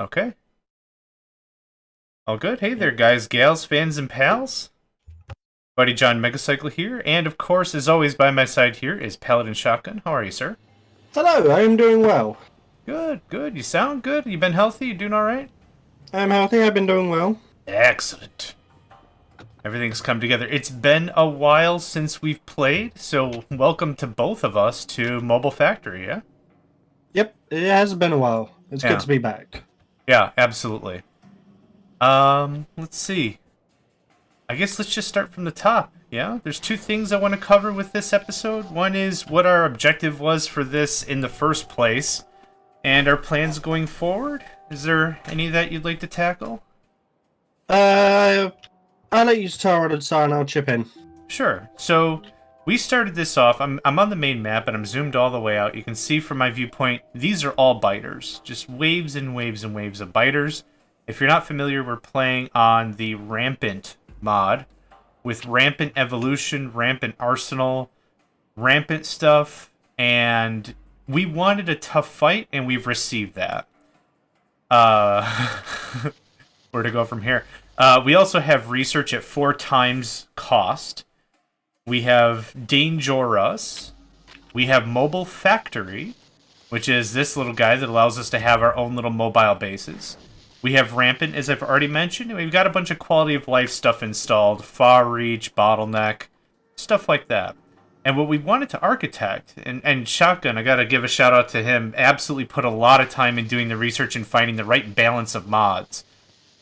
Okay. All good. Hey there, guys, gals, fans, and pals. Buddy JohnMegacycle here, and of course, as always, by my side here is Paladin Shotgun. How are you, sir? Hello, I am doing well. Good, good. You sound good. You been healthy? You doing all right? I'm healthy, I've been doing well. Excellent. Everything's come together. It's been a while since we've played, so welcome to both of us to Mobile Factory, yeah? Yep, it has been a while. It's good Yeah. to be back. Yeah, absolutely. Let's see. I guess let's just start from the top, yeah? There's two things I want to cover with this episode. One is what our objective was for this in the first place, and our plans going forward. Is there any that you'd like to tackle? I'll let you start and sign, I'll chip in. Sure. So, we started this off. I'm on the main map, and I'm zoomed all the way out. You can see from my viewpoint, these are all biters. Just waves and waves and waves of biters. If you're not familiar, we're playing on the Rampant mod with Rampant Evolution, Rampant Arsenal, Rampant stuff, and we wanted a tough fight, and we've received that. Where to go from here? We also have research at 4 times cost. We have Dangerous. We have Mobile Factory, which is this little guy that allows us to have our own little mobile bases. We have Rampant, as I've already mentioned, and we've got a bunch of quality of life stuff installed. Far Reach, Bottleneck, stuff like that. And what we wanted to architect, and Shotgun, I gotta give a shout out to him, absolutely put a lot of time in doing the research and finding the right balance of mods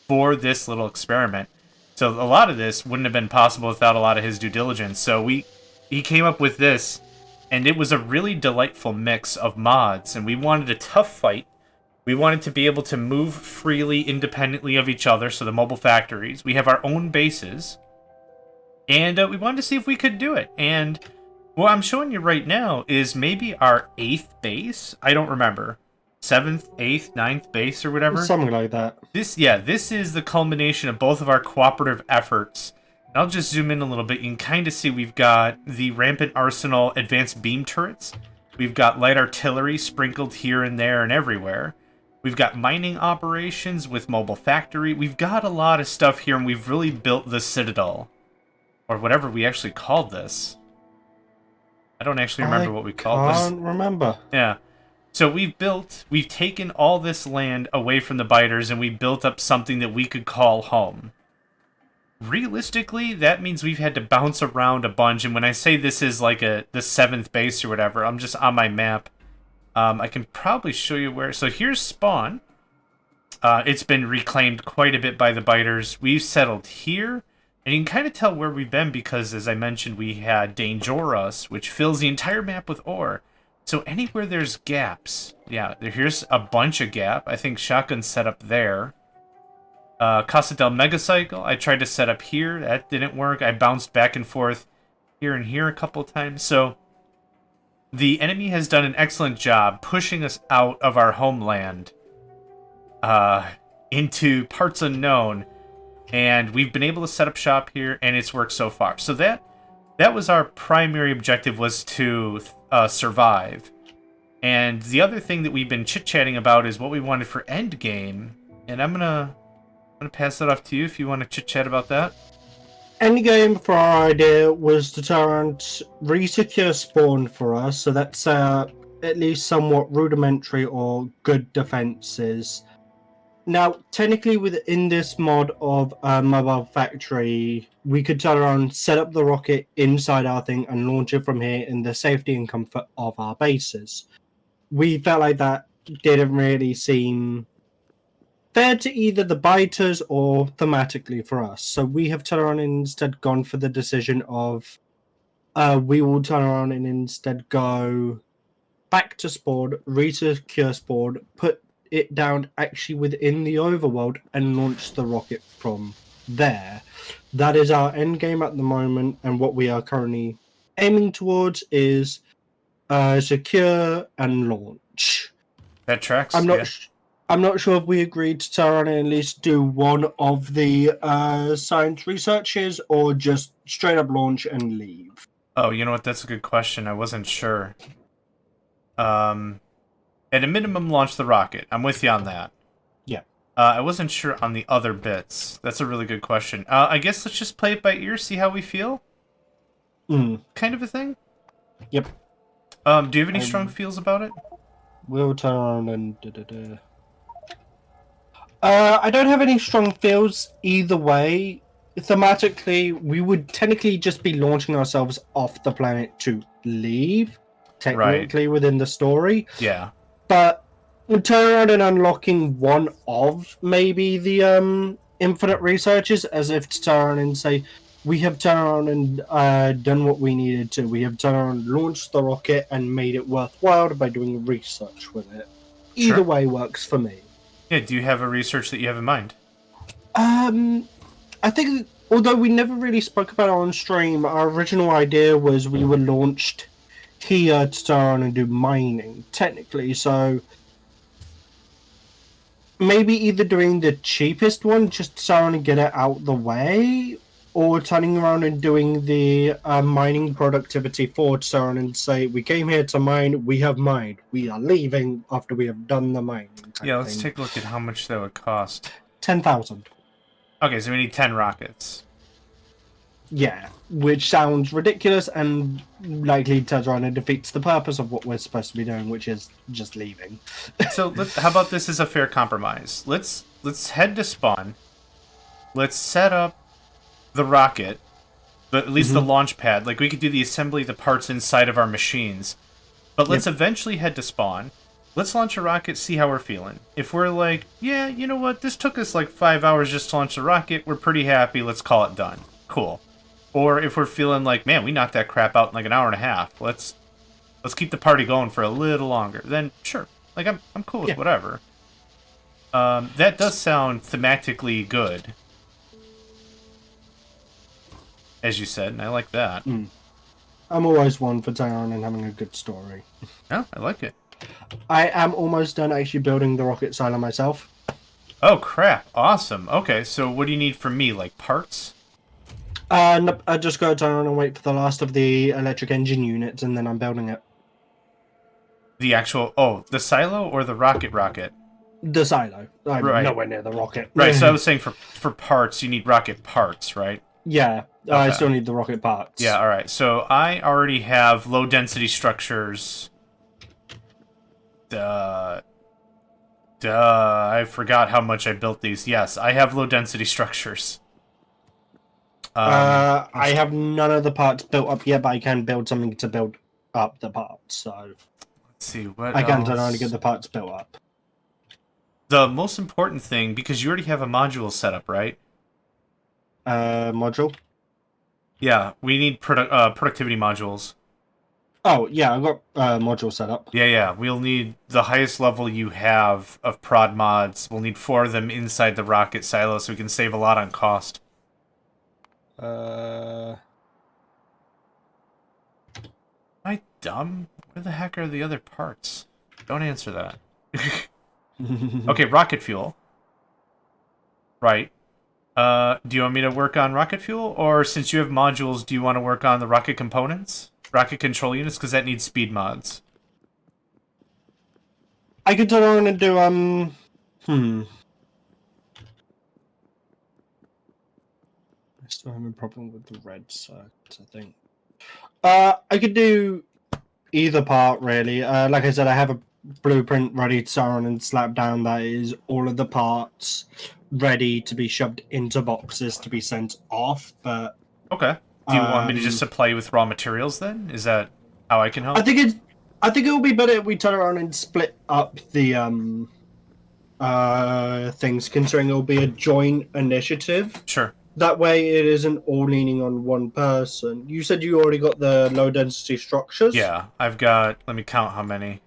for this little experiment. So a lot of this wouldn't have been possible without a lot of his due diligence. So he came up with this, and it was a really delightful mix of mods, and we wanted a tough fight. We wanted to be able to move freely, independently of each other, so the mobile factories. We have our own bases, and we wanted to see if we could do it. And what I'm showing you right now is maybe our 8th base. I don't remember. 7th, 8th, 9th base or whatever. Something like that. This is the culmination of both of our cooperative efforts. And I'll just zoom in a little bit. You can kind of see we've got the Rampant Arsenal advanced beam turrets. We've got light artillery sprinkled here and there and everywhere. We've got mining operations with Mobile Factory. We've got a lot of stuff here, and we've really built the Citadel. Or whatever we actually called this. I don't actually remember what we called this. I can't remember. Yeah. So we've taken all this land away from the biters, and we built up something that we could call home. Realistically, that means we've had to bounce around a bunch, and when I say this is like the 7th base or whatever, I'm just on my map. I can probably show you where. So here's spawn. It's been reclaimed quite a bit by the biters. We've settled here, and you can kind of tell where we've been because, as I mentioned, we had Dangerous, which fills the entire map with ore. So anywhere there's gaps, yeah, here's a bunch of gap. I think Shotgun's set up there. Casa del Megacycle, I tried to set up here. That didn't work. I bounced back and forth here and here a couple times. So the enemy has done an excellent job pushing us out of our homeland into parts unknown. And we've been able to set up shop here, and it's worked so far. So that was our primary objective, was to survive. And the other thing that we've been chit-chatting about is what we wanted for endgame. And I'm gonna pass that off to you if you want to chit-chat about that. Endgame for our idea was to tyrant re-secure spawn for us, so that's at least somewhat rudimentary or good defenses. Now, technically within this mod of Mobile Factory, we could turn around, set up the rocket inside our thing and launch it from here in the safety and comfort of our bases. We felt like that didn't really seem fair to either the biters or thematically for us. So we have turned around and instead gone for the decision of we will turn around and instead go back to spawn, re-secure spawn, put it down actually within the overworld and launch the rocket from there. That is our end game at the moment, and what we are currently aiming towards is secure and launch. That tracks. I'm not sure if we agreed to turn and at least do one of the science researches or just straight up launch and leave. Oh, you know what? That's a good question. I wasn't sure. At a minimum, launch the rocket. I'm with you on that. Yeah. I wasn't sure on the other bits. That's a really good question. I guess let's just play it by ear, see how we feel. Kind of a thing. Yep. Do you have any strong feels about it? We'll turn around and... I don't have any strong feels either way. Thematically, we would technically just be launching ourselves off the planet to leave, technically within the story. Yeah. But turn around and unlocking one of maybe the infinite researches, as if to turn around and say, we have turned around and done what we needed to. We have turned around, launched the rocket, and made it worthwhile by doing research with it. Either Sure. way works for me. Yeah, do you have a research that you have in mind? I think, although we never really spoke about it on stream, our original idea was we were launched here to turn and do mining, technically. So maybe either doing the cheapest one, just to turn and get it out the way, or turning around and doing the mining productivity for turn and say, we came here to mine, we have mined. We are leaving after we have done the mining. Yeah, let's take a look at how much that would cost. 10,000. Okay, so we need 10 rockets. Yeah, which sounds ridiculous and likely turns around and defeats the purpose of what we're supposed to be doing, which is just leaving. So how about this as a fair compromise? Let's head to spawn. Let's set up the rocket, but at least the launch pad. Like, we could do the assembly of the parts inside of our machines. But let's eventually head to spawn. Let's launch a rocket, see how we're feeling. If we're like, yeah, you know what, this took us like 5 hours just to launch a rocket, we're pretty happy, let's call it done. Cool. Or if we're feeling like, man, we knocked that crap out in like an hour and a half, let's keep the party going for a little longer. Then sure, like I'm cool with whatever. That does sound thematically good, as you said, and I like that. I'm always one for turning and having a good story. Yeah, I like it. I am almost done actually building the rocket silo myself. Oh crap! Awesome. Okay, so what do you need from me? Like parts? Nope, I just go down and wait for the last of the electric engine units, and then I'm building it. The actual the silo or the rocket? The silo. I'm Right. nowhere near the rocket. Right. So I was saying for parts, you need rocket parts, right? Yeah, Okay. I still need the rocket parts. Yeah. All right. So I already have low density structures. I forgot how much I built these. Yes, I have low density structures. I have none of the parts built up yet, but I can build something to build up the parts. So let's see what I can else? turn around to get the parts built up. The most important thing, because you already have a module set up, right? Module. Yeah, we need productivity modules. Oh yeah, I've got module set up. Yeah. We'll need the highest level you have of prod mods. We'll need 4 of them inside the rocket silo, so we can save a lot on cost. Am I dumb? Where the heck are the other parts? Don't answer that. Okay, rocket fuel. Right. Do you want me to work on rocket fuel? Or since you have modules, do you want to work on the rocket components? Rocket control units? Because that needs speed mods. I could turn around and do I still have a problem with the red circuits, I think. I could do either part, really. Like I said, I have a blueprint ready to turn and slap down that is all of the parts ready to be shoved into boxes to be sent off, but... Okay. Do you want me to just supply you with raw materials, then? Is that how I can help? I think it will be better if we turn around and split up the things, considering it will be a joint initiative. Sure. That way it isn't all leaning on one person. You said you already got the low density structures? Yeah, I've got... Let me count how many.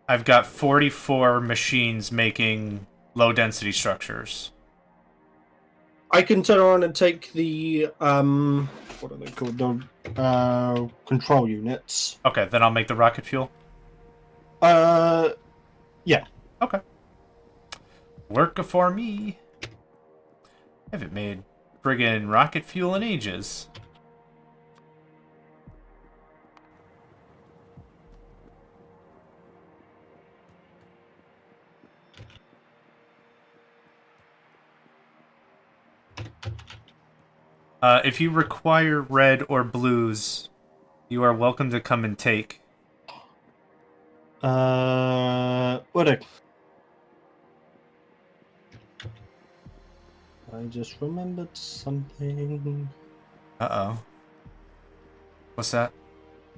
I've got 44 machines making low density structures. I can turn around and take the what are they called? The control units. Okay, then I'll make the rocket fuel. Yeah. Okay. Work for me. I haven't made friggin' rocket fuel in ages. If you require red or blues, you are welcome to come and take. What I just remembered something. Uh-oh. What's that?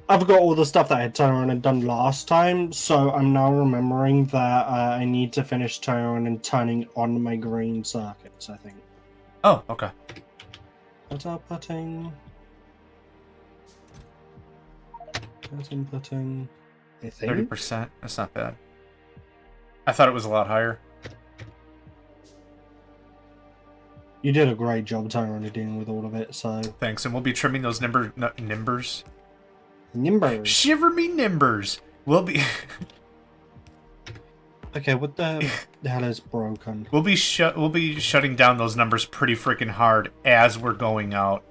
I've got all the stuff that I had turned around and done last time, so I'm now remembering that I need to finish turning around and turning on my green circuits, I think. Oh, okay. Putting. Putting. I think. 30%. That's not bad. I thought it was a lot higher. You did a great job turning around and dealing with all of it, so. Thanks, and we'll be trimming those nimbers. Nimbers. Shiver me nimbers. We'll be... Okay, what the hell is broken? We'll be shutting down those numbers pretty freaking hard as we're going out.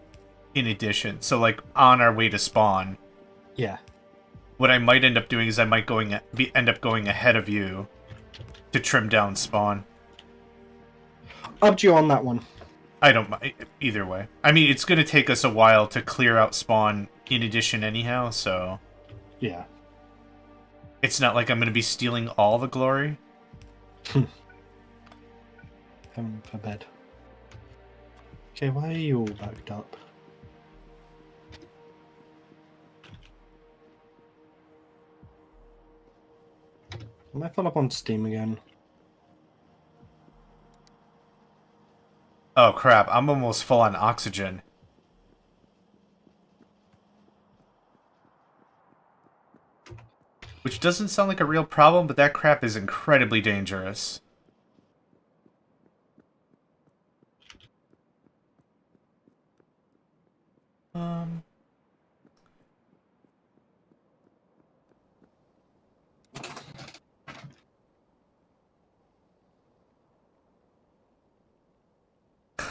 In addition, so like on our way to spawn. Yeah. What I might end up doing is I might end up going ahead of you to trim down spawn. Up to you on that one. I don't mind either way. I mean, it's going to take us a while to clear out spawn in addition anyhow, so... Yeah. It's not like I'm going to be stealing all the glory. Come for bed. Okay, why are you all backed up? Am I full up on Steam again? Oh crap, I'm almost full on oxygen. Which doesn't sound like a real problem, but that crap is incredibly dangerous.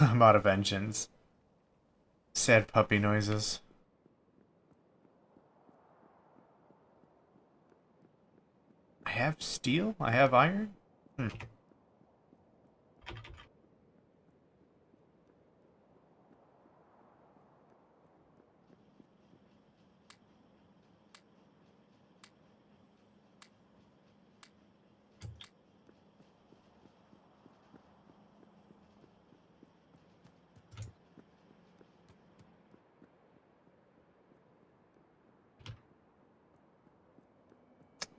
I'm out of engines. Sad puppy noises. I have steel? I have iron?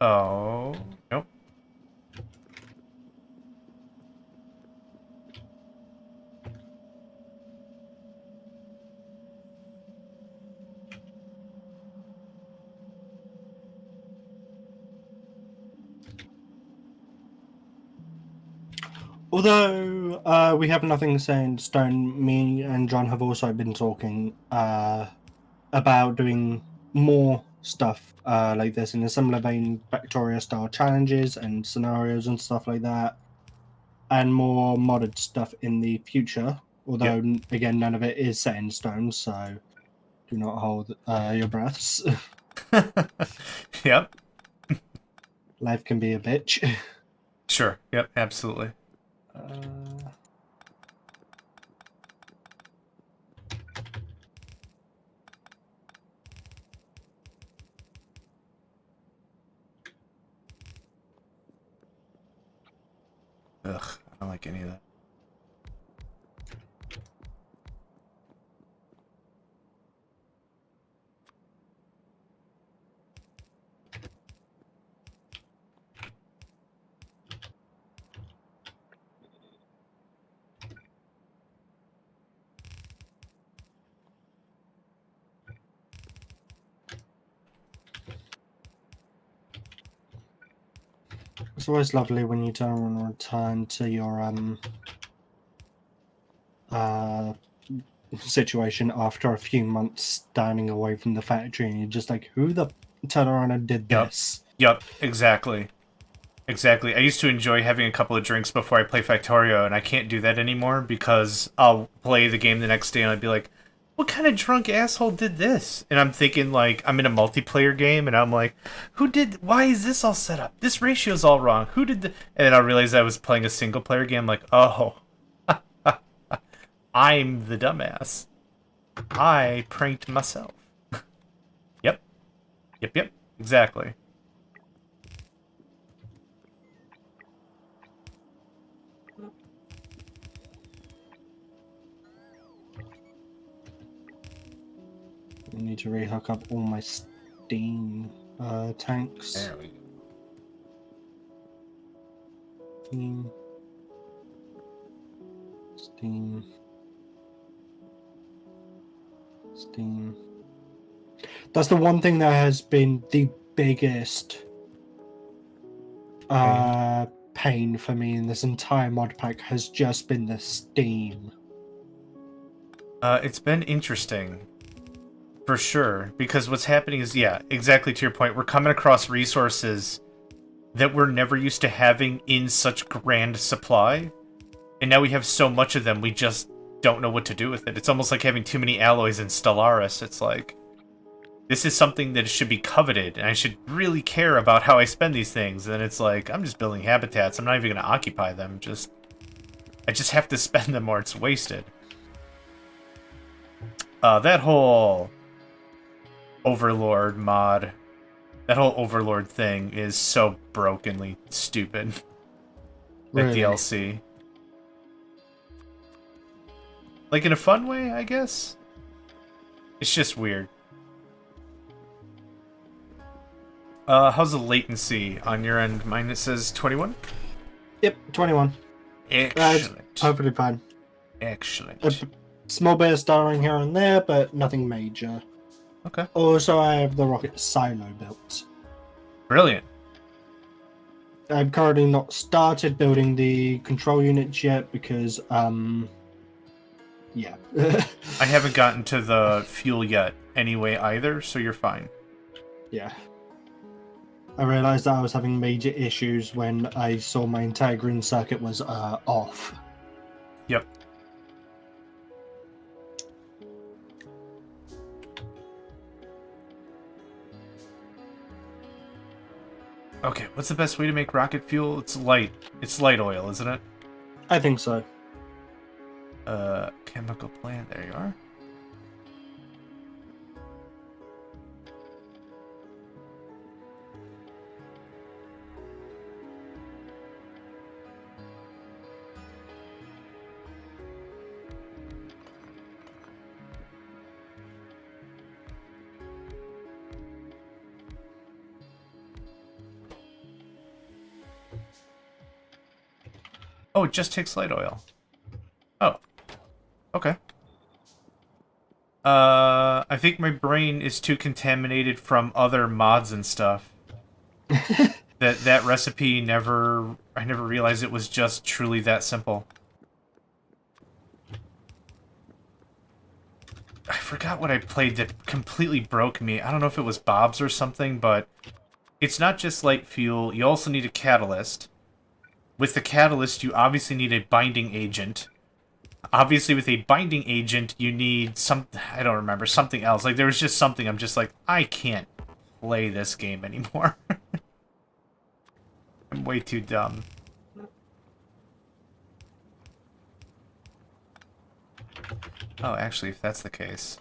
Oh, nope. Although we have nothing set in stone, me and John have also been talking about doing more stuff like this in a similar vein, Factorio style challenges and scenarios and stuff like that, and more modded stuff in the future. Although, again, none of it is set in stone, so do not hold your breaths. Yep. Life can be a bitch. Sure. Yep, absolutely. Ugh, I don't like any of that. It's always lovely when you turn and return to your situation after a few months standing away from the factory, and you're just like, who the turn around and did this? Yep, exactly. Exactly. I used to enjoy having a couple of drinks before I play Factorio, and I can't do that anymore because I'll play the game the next day and I'd be like, what kind of drunk asshole did this? And I'm thinking, like, I'm in a multiplayer game, and I'm like, why is this all set up? This ratio's all wrong. Who did the... And then I realized I was playing a single-player game, like, oh, I'm the dumbass. I pranked myself. Yep. Yep. Exactly. I need to rehook up all my steam tanks. There we go. Steam. That's the one thing that has been the biggest pain for me in this entire mod pack has just been the Steam. It's been interesting. For sure. Because what's happening is, yeah, exactly to your point, we're coming across resources that we're never used to having in such grand supply. And now we have so much of them, we just don't know what to do with it. It's almost like having too many alloys in Stellaris. It's like, this is something that should be coveted, and I should really care about how I spend these things. And it's like, I'm just building habitats. I'm not even going to occupy them. I just have to spend them or it's wasted. That whole Overlord mod, that whole Overlord thing is so brokenly stupid. That Really? DLC. Like, in a fun way, I guess? It's just weird. How's the latency on your end? Mine, it says 21? Yep, 21. Excellent. Perfectly fine. Excellent. A small bit of stuttering here and there, but nothing major. Okay. Also, I have the rocket silo built. Brilliant. I've currently not started building the control units yet because, yeah. I haven't gotten to the fuel yet anyway either, so you're fine. Yeah. I realized that I was having major issues when I saw my entire green circuit was off. Yep. Okay, what's the best way to make rocket fuel? It's light. It's light oil, isn't it? I think so. Chemical plant. There you are. Oh, it just takes light oil. Oh. Okay. I think my brain is too contaminated from other mods and stuff. that recipe I never realized it was just truly that simple. I forgot what I played that completely broke me. I don't know if it was Bob's or something, but it's not just light fuel. You also need a catalyst. With the catalyst, you obviously need a binding agent. Obviously, with a binding agent, you need I don't remember, something else. Like, there was just something I'm just like, I can't play this game anymore. I'm way too dumb. Oh, actually, if that's the case...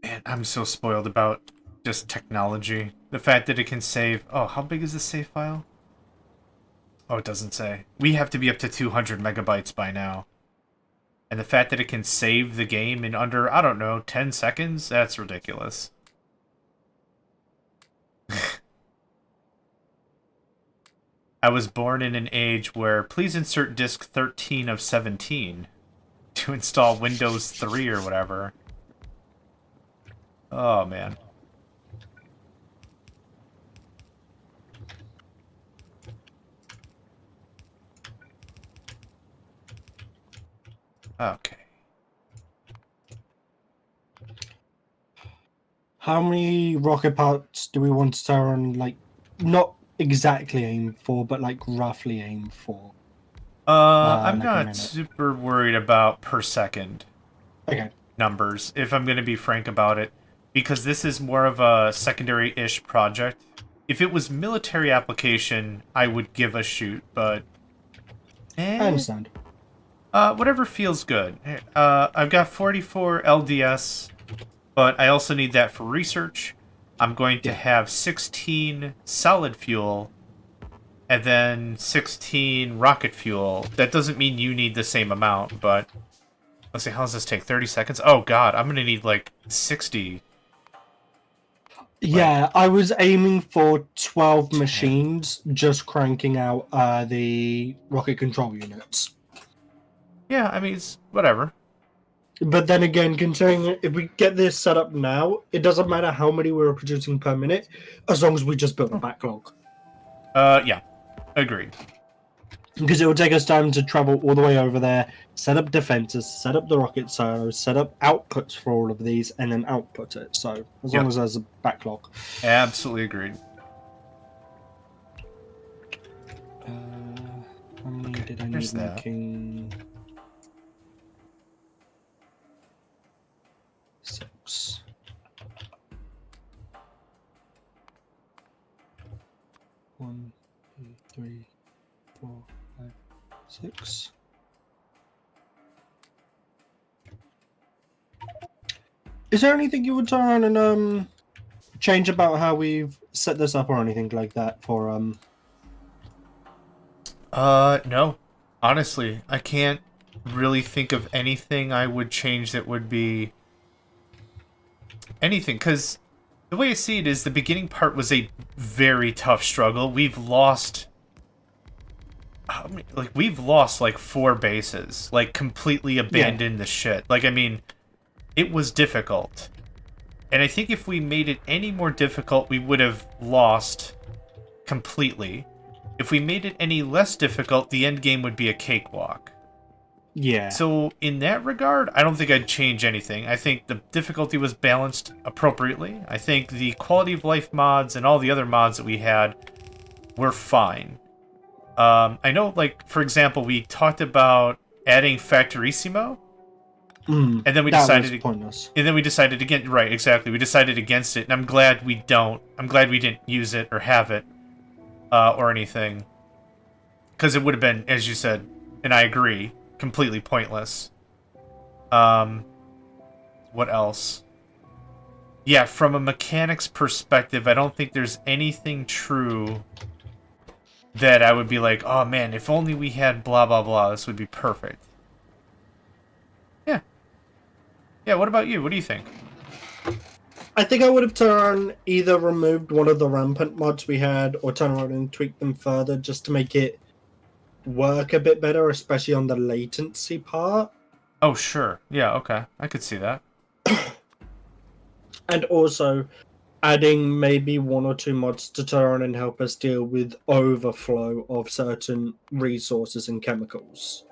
Man, I'm so spoiled about Just technology. The fact that it can save... Oh, how big is the save file? Oh, it doesn't say. We have to be up to 200 megabytes by now. And the fact that it can save the game in under, I don't know, 10 seconds? That's ridiculous. I was born in an age where please insert disk 13 of 17 to install Windows 3 or whatever. Oh, man. Okay. How many rocket parts do we want to turn, like, not exactly aim for, but, like, roughly aim for? I'm like a not minute. super worried about per second Okay. numbers, if I'm going to be frank about it, because this is more of a secondary-ish project. If it was military application, I would give a shoot, but... I understand. Whatever feels good. I've got 44 LDS, but I also need that for research. I'm going to have 16 solid fuel, and then 16 rocket fuel. That doesn't mean you need the same amount, but... Let's see, how does this take? 30 seconds? Oh, God, I'm going to need, like, 60. Yeah, I was aiming for 12 machines, just cranking out the rocket control units. Yeah, I mean, it's whatever. But then again, considering if we get this set up now, it doesn't matter how many we're producing per minute, as long as we just build a backlog. Yeah, agreed. Because it will take us time to travel all the way over there, set up defenses, set up the rocket silos, set up outputs for all of these, and then output it. So, as long as there's a backlog. Absolutely agreed. How many did I need making? 6. One, 2, 3, 4, 5, 6. Is there anything you would turn and change about how we've set this up or anything like that for No. Honestly, I can't really think of anything I would change that would be anything, because the way I see it is the beginning part was a very tough struggle. We've lost we've lost like 4 bases, like completely abandoned the shit. Like, I mean, it was difficult. And I think if we made it any more difficult, we would have lost completely. If we made it any less difficult, the end game would be a cakewalk. Yeah. So in that regard, I don't think I'd change anything. I think the difficulty was balanced appropriately. I think the quality of life mods and all the other mods that we had were fine. I know, like, for example, we talked about adding Factorissimo, and then we decided pointless. And then we decided again, right? Exactly. We decided against it, and I'm glad we don't. I'm glad we didn't use it or have it, or anything, because it would have been, as you said, and I agree, completely pointless. What else? Yeah, from a mechanics perspective, I don't think there's anything true that I would be like, oh man, if only we had blah blah blah, this would be perfect. Yeah. Yeah, what about you? What do you think? I think I would have either removed one of the rampant mods we had or turn around and tweak them further just to make it work a bit better, especially on the latency part. Oh, sure. Yeah, okay. I could see that. And also adding maybe 1 or 2 mods to turn and help us deal with overflow of certain resources and chemicals.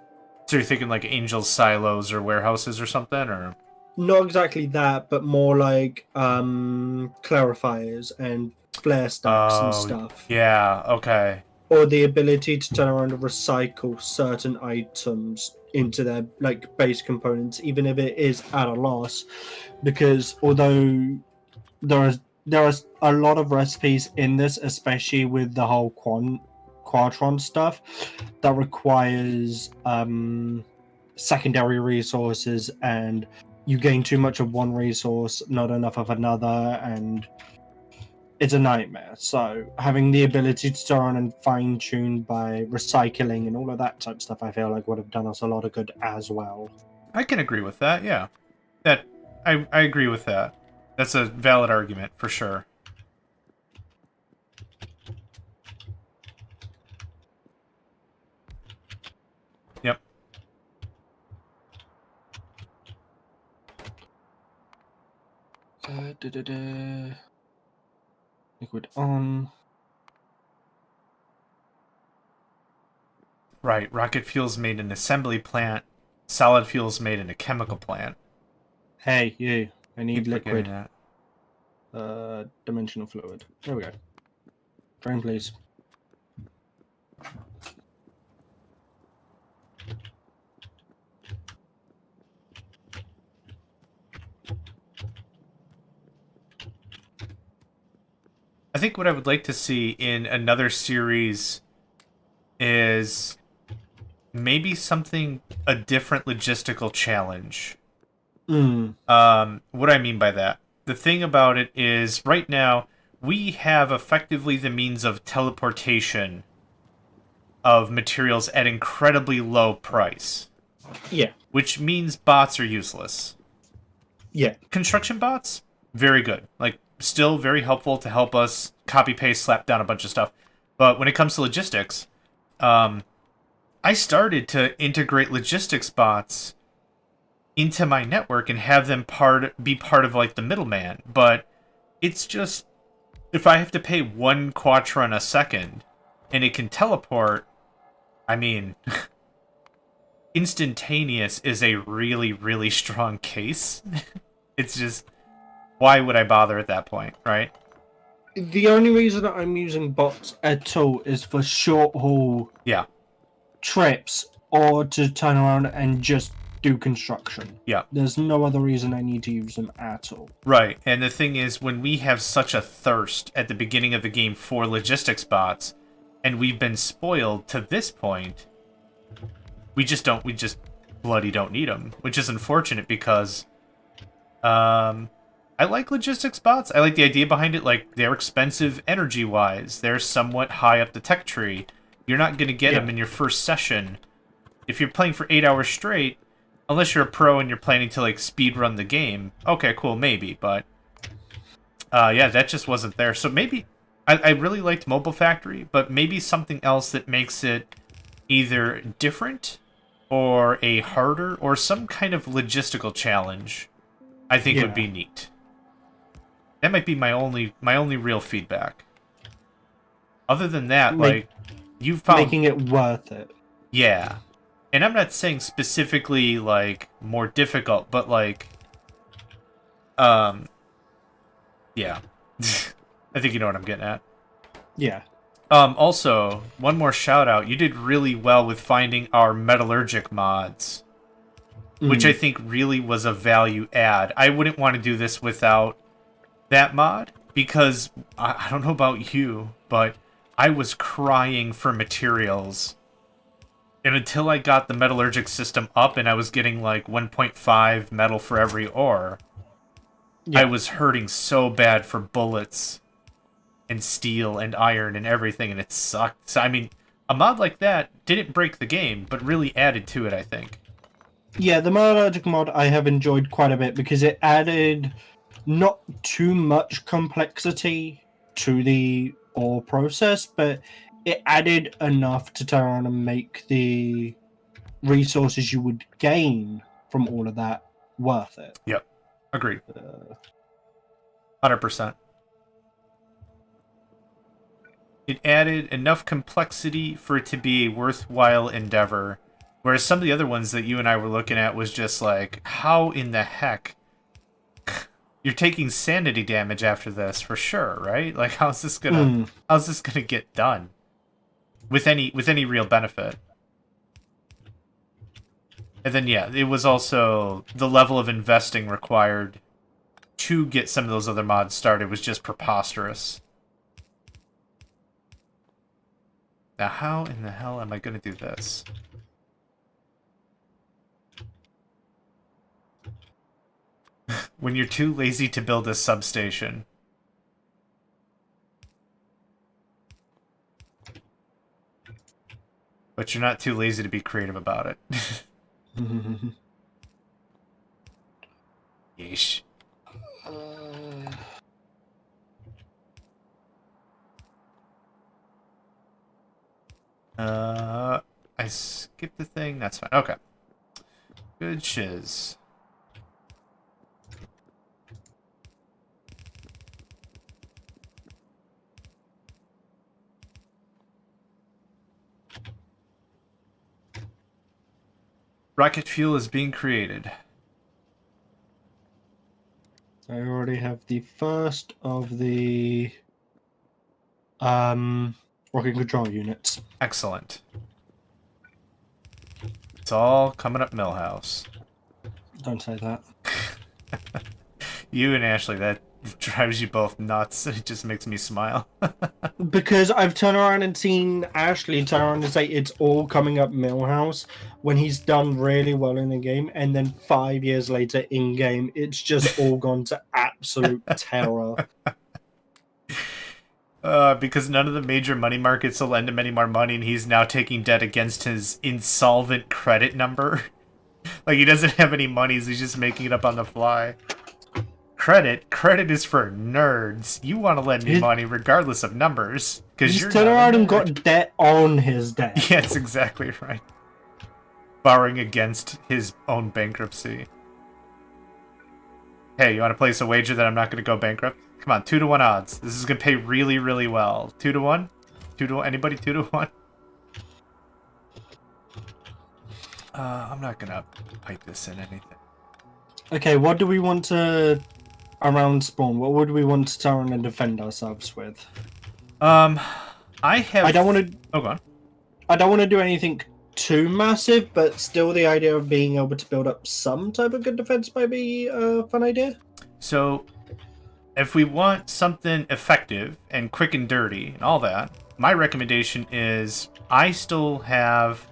So you're thinking like Angel's silos or warehouses or something, or? Not exactly that, but more like clarifiers and flare stacks and stuff. Yeah, okay. Or the ability to turn around and recycle certain items into their like base components, even if it is at a loss. Because although there are a lot of recipes in this, especially with the whole Quadron stuff, that requires secondary resources, and you gain too much of one resource, not enough of another, and it's a nightmare. So having the ability to turn and fine tune by recycling and all of that type of stuff, I feel like would have done us a lot of good as well. I can agree with that, yeah. I agree with that. That's a valid argument, for sure. Yep. Liquid on. Right, rocket fuel's made in an assembly plant, solid fuel's made in a chemical plant. Hey, you. I need Keep forgetting liquid. that. Dimensional fluid. There we go. Drain, please. I think what I would like to see in another series is maybe something, a different logistical challenge. What I mean by that, the thing about it is right now we have effectively the means of teleportation of materials at incredibly low price. Yeah. Which means bots are useless. Yeah. Construction bots, very good. Like, still very helpful to help us copy paste, slap down a bunch of stuff. But when it comes to logistics, I started to integrate logistics bots into my network and have them be part of like the middleman. But it's just, if I have to pay 1 quattron a second and it can teleport, I mean, instantaneous is a really, really strong case. It's just, why would I bother at that point, right? The only reason that I'm using bots at all is for short haul trips or to turn around and just do construction. Yeah. There's no other reason I need to use them at all. Right, and the thing is, when we have such a thirst at the beginning of the game for logistics bots, and we've been spoiled to this point, we just bloody don't need them, which is unfortunate because, I like logistics bots. I like the idea behind it. Like, they're expensive energy-wise. They're somewhat high up the tech tree. You're not going to get them in your first session. If you're playing for 8 hours straight, unless you're a pro and you're planning to, like, speed run the game, okay, cool, maybe, but yeah, that just wasn't there. So maybe, I really liked Mobile Factory, but maybe something else that makes it either different or a harder or some kind of logistical challenge, I think would be neat. That might be my only real feedback. Other than that, like, you've found making it worth it. Yeah. And I'm not saying specifically, like, more difficult, but, like, yeah. I think you know what I'm getting at. Yeah. Also, one more shout out. You did really well with finding our metallurgic mods, which I think really was a value add. I wouldn't want to do this without that mod, because I don't know about you, but I was crying for materials. And until I got the metallurgic system up and I was getting like 1.5 metal for every ore, I was hurting so bad for bullets and steel and iron and everything, and it sucked. So, I mean, a mod like that didn't break the game, but really added to it, I think. Yeah, the metallurgic mod I have enjoyed quite a bit because it added not too much complexity to the ore process, but it added enough to turn around and make the resources you would gain from all of that worth it. Yep. Agreed. 100%. It added enough complexity for it to be a worthwhile endeavor, whereas some of the other ones that you and I were looking at was just like, how in the heck? You're taking sanity damage after this for sure, right? Like, how's this gonna get done with any real benefit? And then yeah, it was also the level of investing required to get some of those other mods started was just preposterous. Now, how in the hell am I gonna do this? When you're too lazy to build a substation. But you're not too lazy to be creative about it. Yeesh. I skipped the thing. That's fine. Okay. Good shiz. Rocket fuel is being created. I already have the first of the rocket control units. Excellent. It's all coming up Millhouse. Don't say that. You and Ashley, that drives you both nuts. It just makes me smile. Because I've turned around and seen Ashley turn around and say it's all coming up Millhouse when he's done really well in the game, and then 5 years later in game, it's just all gone to absolute terror. Because none of the major money markets will lend him any more money, and he's now taking debt against his insolvent credit number. Like, he doesn't have any money, so he's just making it up on the fly. Credit is for nerds. You want to lend me money regardless of numbers, because you're turned around not a and nerd. got debt on his debt. Yeah, that's exactly right. Borrowing against his own bankruptcy. Hey, you want to place a wager that I'm not going to go bankrupt? Come on, 2-to-1 odds. This is going to pay really, really well. 2-to-1? 2-to-1? Anybody? 2-to-1? I'm not going to pipe this in anything. Okay, what do we want to around spawn? What would we want to turn and defend ourselves with? I don't want to. Oh, go on. I don't want to do anything too massive, but still, the idea of being able to build up some type of good defense might be a fun idea. So, if we want something effective and quick and dirty and all that, my recommendation is I still have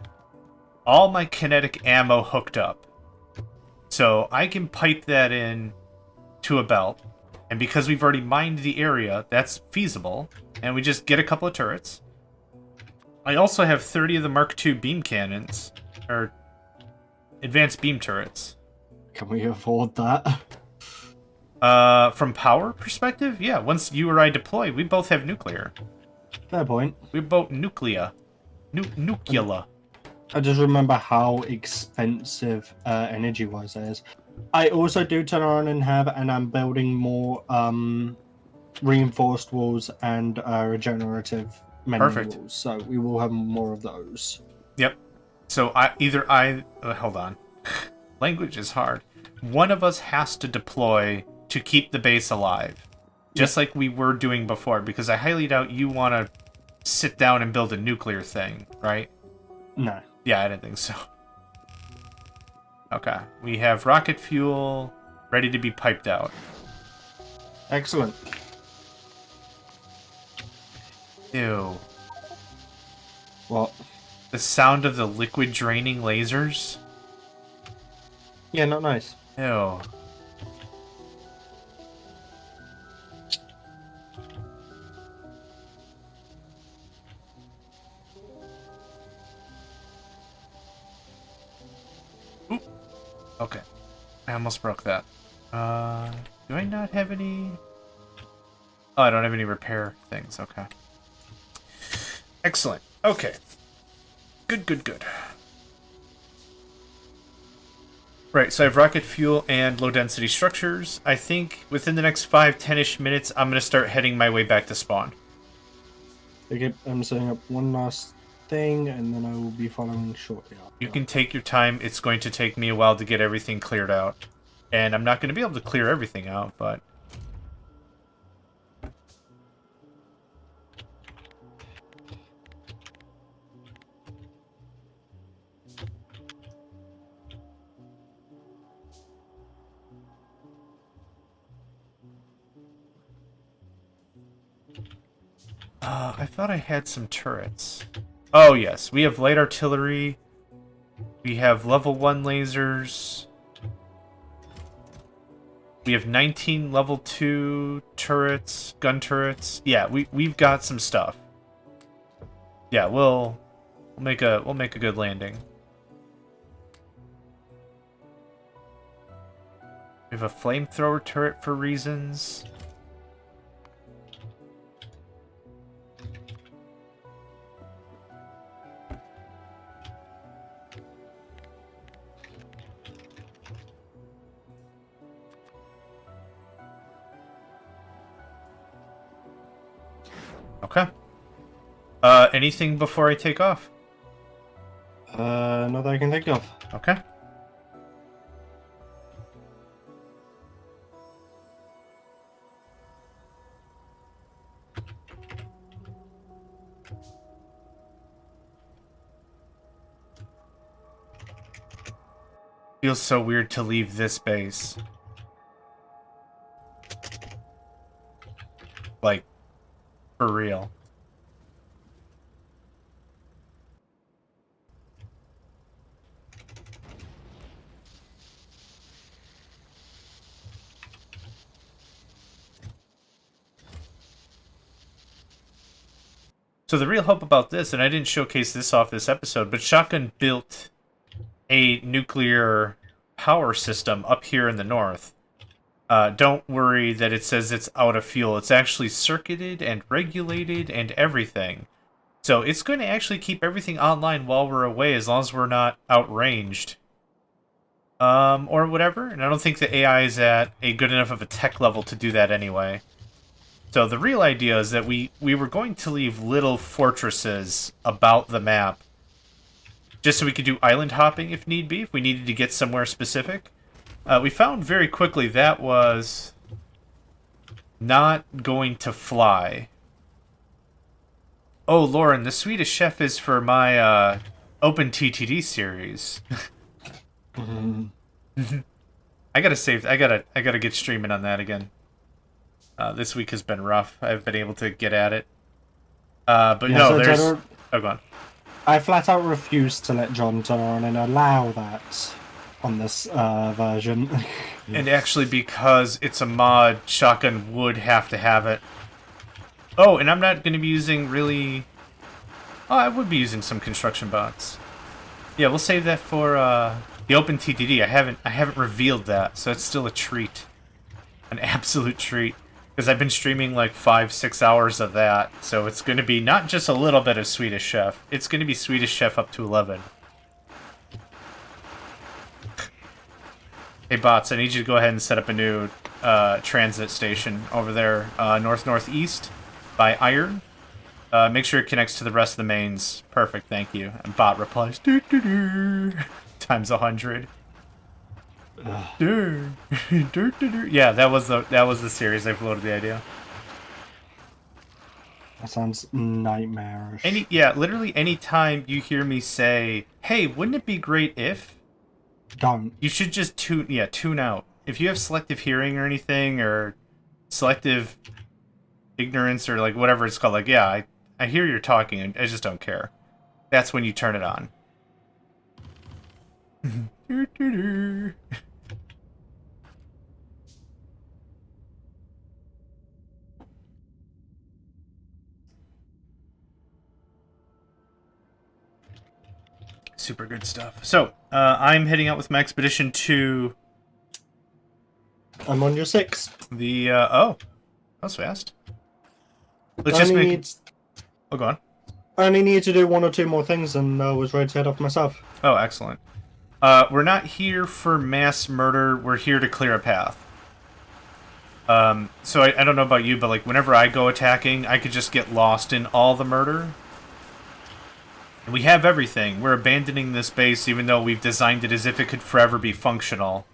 all my kinetic ammo hooked up. So I can pipe that in to a belt. And because we've already mined the area, that's feasible. And we just get a couple of turrets. I also have 30 of the Mark II beam cannons, or advanced beam turrets. Can we afford that? From power perspective, yeah. Once you or I deploy, we both have nuclear. Fair point. We're both nuclear. Nuclear. I just remember how expensive energy-wise that is. I also do turn around and I'm building more reinforced walls and regenerative menu walls. So we will have more of those. Yep. So hold on. Language is hard. One of us has to deploy to keep the base alive. Just like we were doing before, because I highly doubt you want to sit down and build a nuclear thing, right? No. Yeah, I didn't think so. Okay. We have rocket fuel ready to be piped out. Excellent. Ew. What? The sound of the liquid draining lasers? Yeah, not nice. Ew. Oop. Okay. I almost broke that. Do I not have any... Oh, I don't have any repair things. Okay. Excellent. Okay. Good. Right, so I have rocket fuel and low-density structures. I think within the next 5-10-ish minutes, I'm going to start heading my way back to spawn. Okay, I'm setting up one last thing, and then I will be following shortly after. You can take your time. It's going to take me a while to get everything cleared out. And I'm not going to be able to clear everything out, but... I thought I had some turrets. Oh, yes. We have light artillery. We have level 1 lasers. We have 19 level 2 turrets, gun turrets. Yeah, we've got some stuff. Yeah, we'll We'll make a good landing. We have a flamethrower turret for reasons. Okay. Anything before I take off? Not that I can think of. Okay. Feels so weird to leave this base. Like, for real. So the real hope about this, and I didn't showcase this off this episode, but Shotgun built a nuclear power system up here in the north. Don't worry that it says it's out of fuel. It's actually circuited and regulated and everything. So it's going to actually keep everything online while we're away, as long as we're not outranged. Or whatever. And I don't think the AI is at a good enough of a tech level to do that anyway. So the real idea is that we were going to leave little fortresses about the map, just so we could do island hopping if need be, if we needed to get somewhere specific. We found very quickly that was not going to fly. Oh, Lauren, the Swedish Chef is for my Open TTD series. I gotta get streaming on that again. This week has been rough. I've been able to get at it. But yeah, no, so there's... Oh, go on. I flat out refuse to let John turn on and allow that on this version. And actually, because it's a mod, Shotgun would have to have it. Oh, and I'm not going to be using really... Oh, I would be using some construction bots. Yeah, we'll save that for the Open TTD. I haven't revealed that, so it's still a treat. An absolute treat. Because I've been streaming like 5-6 hours of that, so it's going to be not just a little bit of Swedish Chef. It's going to be Swedish Chef up to 11. Hey bots, I need you to go ahead and set up a new transit station over there, north-northeast by Iron. Make sure it connects to the rest of the mains. Perfect, thank you. And bot replies, doo -doo -doo, times 100. Yeah, that was the series. I've loaded the idea. That sounds nightmarish. Literally any time you hear me say, "Hey, wouldn't it be great if?" Don't. You should just tune out. If you have selective hearing or anything, or selective ignorance, or like whatever it's called, like I hear you're talking and I just don't care. That's when you turn it on. Super good stuff. So, I'm heading out with my expedition to... I'm on your 6. The, oh. That was fast. Let's just make... Oh, go on. I only need to do 1 or 2 more things and I was ready to head off myself. Oh, excellent. We're not here for mass murder. We're here to clear a path. So I don't know about you, but like whenever I go attacking, I could just get lost in all the murder. We have everything. We're abandoning this base even though we've designed it as if it could forever be functional.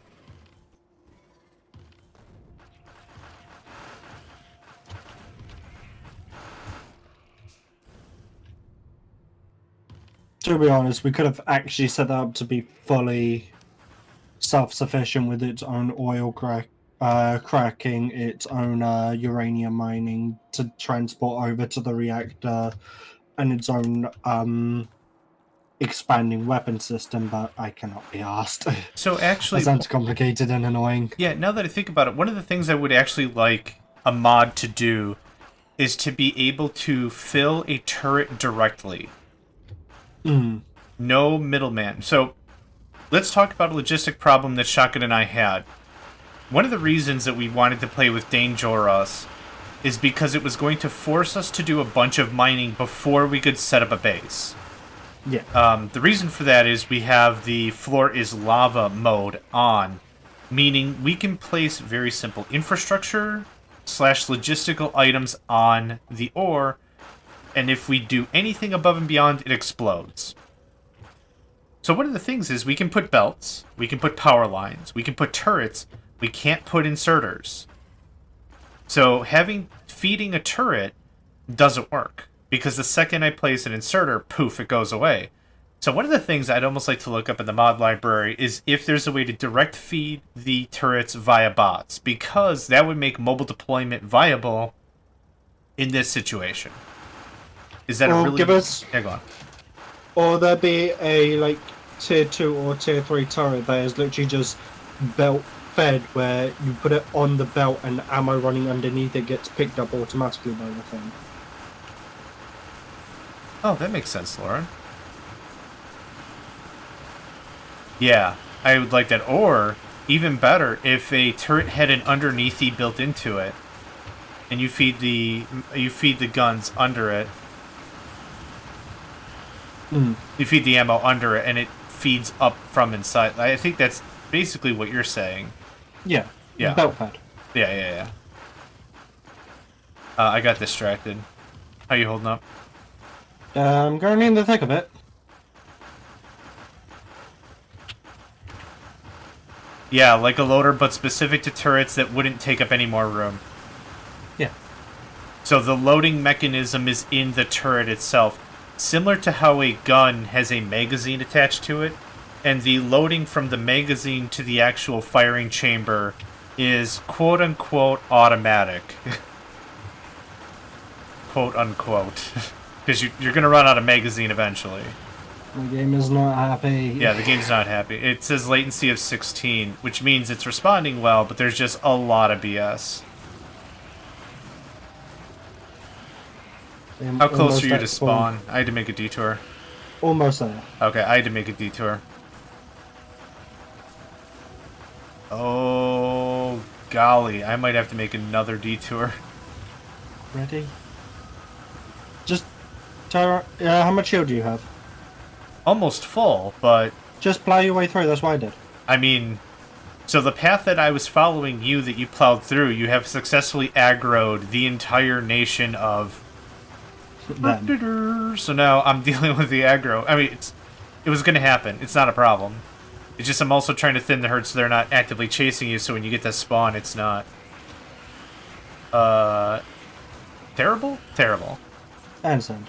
To be honest, we could have actually set that up to be fully self-sufficient with its own oil cracking, its own uranium mining to transport over to the reactor, and its own expanding weapon system, but I cannot be asked. So actually... That sounds complicated and annoying. Yeah, now that I think about it, one of the things I would actually like a mod to do is to be able to fill a turret directly. No middleman. So let's talk about a logistic problem that Shotgun and I had. One of the reasons that we wanted to play with Dangerous is because it was going to force us to do a bunch of mining before we could set up a base. Yeah. The reason for that is we have the floor is lava mode on, meaning we can place very simple infrastructure / logistical items on the ore, and if we do anything above and beyond, it explodes. So one of the things is we can put belts, we can put power lines, we can put turrets, we can't put inserters. So feeding a turret doesn't work, because the second I place an inserter, poof, it goes away. So one of the things I'd almost like to look up in the mod library is if there's a way to direct feed the turrets via bots, because that would make mobile deployment viable in this situation. Is that a really... Give us... Yeah, go on. Or there be a, like, tier 2 or tier 3 turret that is literally just belt fed, where you put it on the belt and ammo running underneath it gets picked up automatically by the thing. Oh, that makes sense, Lauren. Yeah, I would like that. Or, even better, if a turret had an underneathy built into it, and you feed the guns under it. You feed the ammo under it, and it feeds up from inside. I think that's basically what you're saying. Yeah. Yeah. Belt fed. Yeah. I got distracted. How you holding up? I'm currently in the thick of it. Yeah, like a loader, but specific to turrets that wouldn't take up any more room. Yeah. So the loading mechanism is in the turret itself. Similar to how a gun has a magazine attached to it, and the loading from the magazine to the actual firing chamber is quote-unquote automatic. Quote-unquote. Because you're going to run out of magazine eventually. The game is not happy. Yeah, the game's not happy. It says latency of 16, which means it's responding well, but there's just a lot of BS. How close are you to spawn? I had to make a detour. Almost there. Okay, I had to make a detour. Oh, golly. I might have to make another detour. Ready? Just... Tyra, how much shield do you have? Almost full, but... Just plow your way through, that's what I did. I mean... So the path that I was following you that you plowed through, you have successfully aggroed the entire nation of... So now I'm dealing with the aggro. I mean, it was going to happen. It's not a problem. It's just I'm also trying to thin the herd so they're not actively chasing you, so when you get to spawn, it's not... Terrible? Terrible. I understand.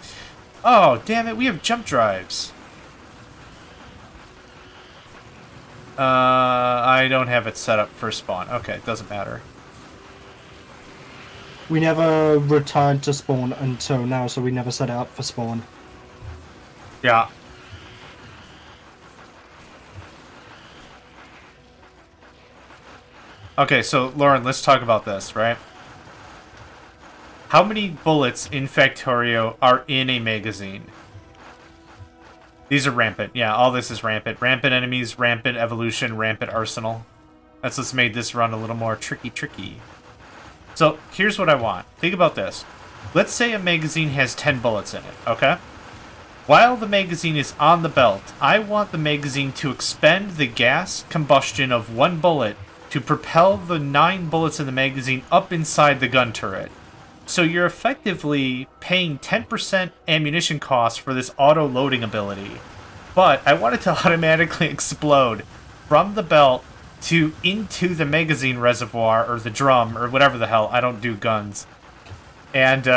Oh, damn it, we have jump drives. I don't have it set up for spawn. Okay, doesn't matter. We never returned to spawn until now, so we never set it up for spawn. Yeah. Okay, so Lauren, let's talk about this, right? How many bullets in Factorio are in a magazine? These are rampant. Yeah, all this is rampant. Rampant enemies, rampant evolution, rampant arsenal. That's what's made this run a little more tricky. So, here's what I want. Think about this. Let's say a magazine has 10 bullets in it, okay? While the magazine is on the belt, I want the magazine to expend the gas combustion of one bullet to propel the 9 bullets in the magazine up inside the gun turret. So you're effectively paying 10% ammunition cost for this auto-loading ability. But I want it to automatically explode from the belt into the magazine reservoir, or the drum, or whatever the hell. I don't do guns. And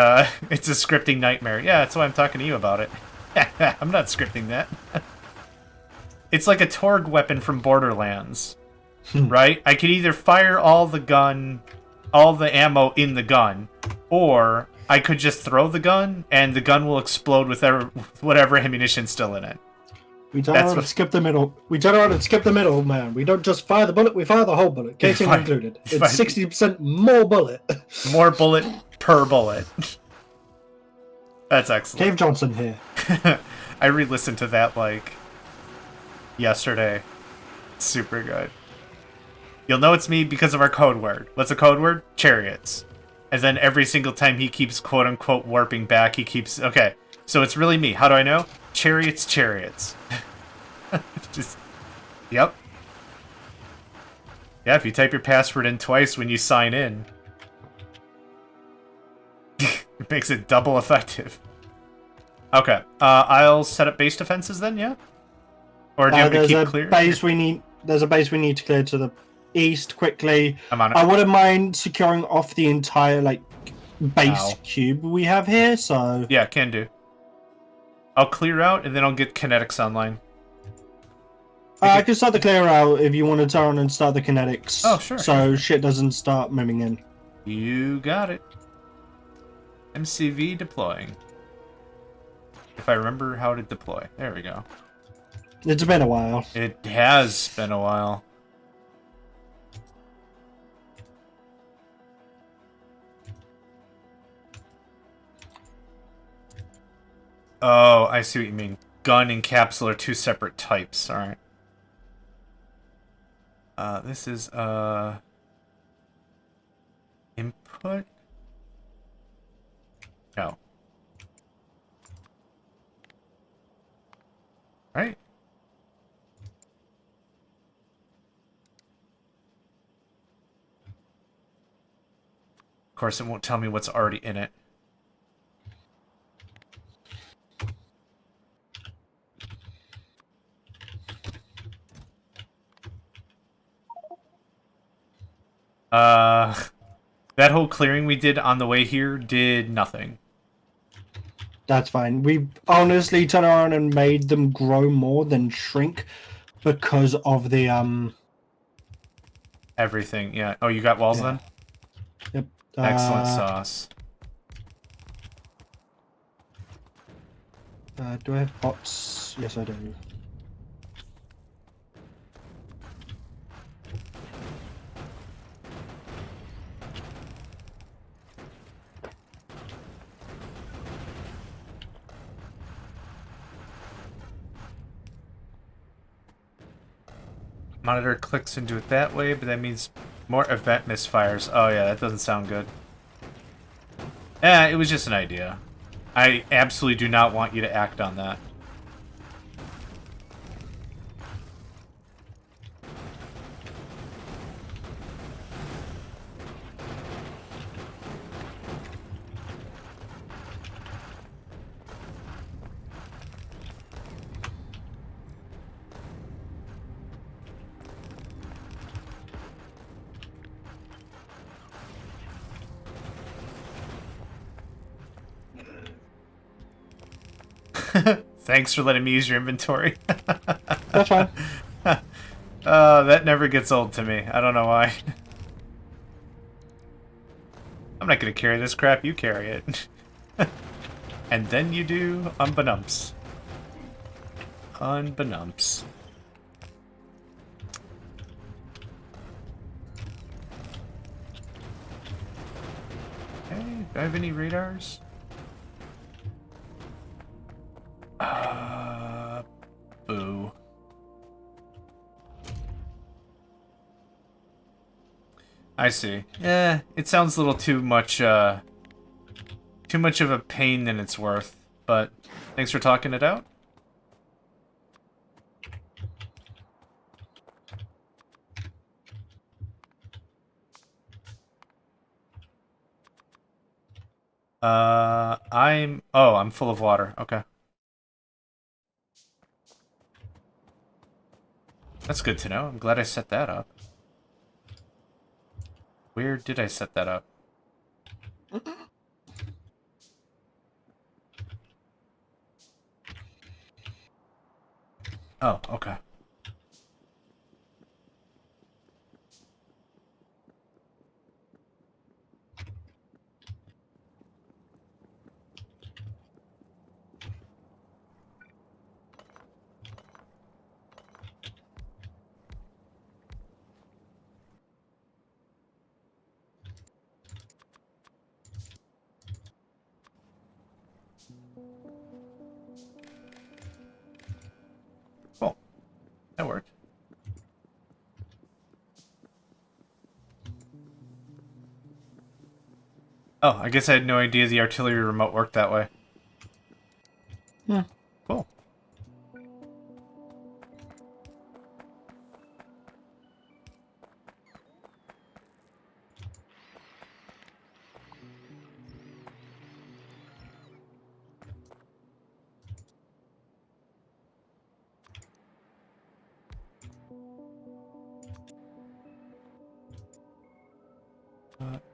it's a scripting nightmare. Yeah, that's why I'm talking to you about it. I'm not scripting that. It's like a Torg weapon from Borderlands. Right? I could either fire all the ammo in the gun, or I could just throw the gun, and the gun will explode with whatever ammunition's still in it. We don't want to skip the middle. We don't want to skip the middle, man. We don't just fire the bullet, we fire the whole bullet, casing included. It's 60% more bullet. More bullet per bullet. That's excellent. Cave Johnson here. I re-listened to that, like, yesterday. Super good. You'll know it's me because of our code word. What's a code word? Chariots. And then every single time he keeps quote-unquote warping back, he keeps... Okay, so it's really me. How do I know? Chariots, chariots. Just... Yep. Yeah, if you type your password in twice when you sign in, it makes it double effective. Okay, I'll set up base defenses then, yeah? Or do you want me to keep clear? There's a base we need to clear to the east quickly. I'm on it. I wouldn't mind securing off the entire like base Ow. cube we have here. So Yeah, can do. I'll clear out and then I'll get kinetics online. I can start the clear out if you want to turn and start the kinetics. Oh, sure. So shit doesn't start moving in. You got it. MCV deploying. If I remember how to deploy. There we go. It's been a while. It has been a while. Oh, I see what you mean. Gun and capsule are two separate types. Alright. This is, input? No. Right? Of course, it won't tell me what's already in it. That whole clearing we did on the way here did nothing. That's fine. We honestly turned around and made them grow more than shrink because of the Everything, yeah. Oh, you got walls then? Yep. Excellent sauce. Do I have bots? Yes, I do. Monitor clicks into it that way, but that means more event misfires. Oh yeah, that doesn't sound good. It was just an idea. I absolutely do not want you to act on that. Thanks for letting me use your inventory. That's fine. That never gets old to me. I don't know why. I'm not gonna carry this crap, you carry it. And then you do, unbeknownst. Unbeknownst. Hey, do I have any radars? Boo. I see. Yeah, it sounds a little too much of a pain than it's worth, but thanks for talking it out. I'm full of water. Okay. That's good to know. I'm glad I set that up. Where did I set that up? Oh, okay. Oh, I guess I had no idea the artillery remote worked that way. Yeah. Cool.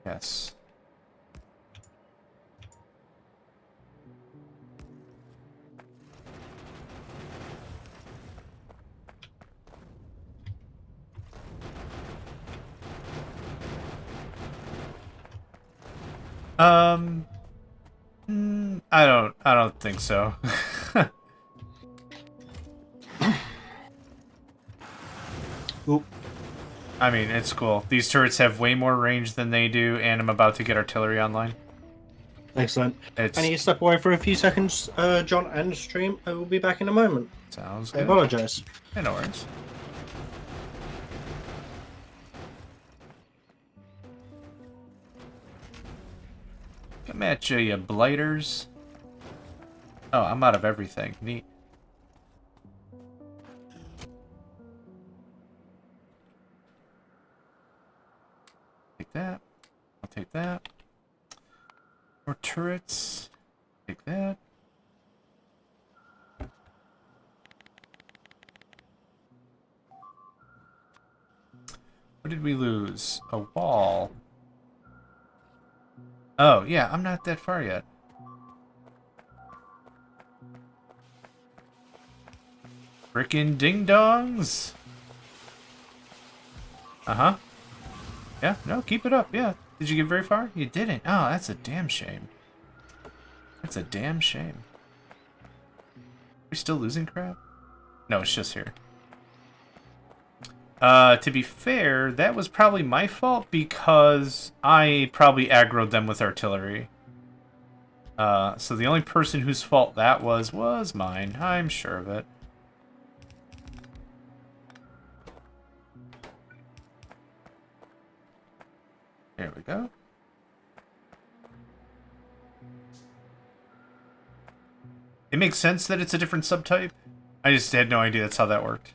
Yes. I don't think so. Oop. I mean, it's cool. These turrets have way more range than they do, and I'm about to get artillery online. Excellent. It's... I need to step away for a few seconds, John, and stream. I will be back in a moment. Sounds I good. apologize. Yeah, no worries. Come at you, you blighters. Oh, I'm out of everything. Neat. Take that. I'll take that. More turrets. Take that. What did we lose? A wall. Oh, yeah, I'm not that far yet. Frickin' ding-dongs! Uh-huh. Yeah, no, keep it up, yeah. Did you get very far? You didn't. Oh, that's a damn shame. That's a damn shame. Are we still losing crap? No, it's just here. To be fair, that was probably my fault because I probably aggroed them with artillery. So the only person whose fault that was mine. I'm sure of it. There we go. It makes sense that it's a different subtype. I just had no idea that's how that worked.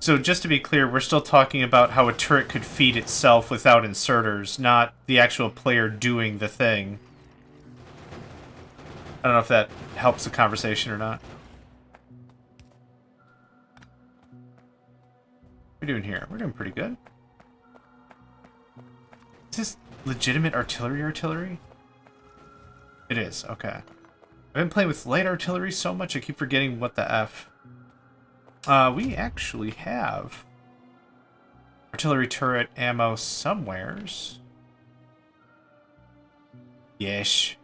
So just to be clear, we're still talking about how a turret could feed itself without inserters, not the actual player doing the thing. I don't know if that helps the conversation or not. What are we doing here? We're doing pretty good. Is this legitimate artillery? It is, okay. I've been playing with light artillery so much I keep forgetting what the F. We actually have artillery turret ammo somewheres. Yesh.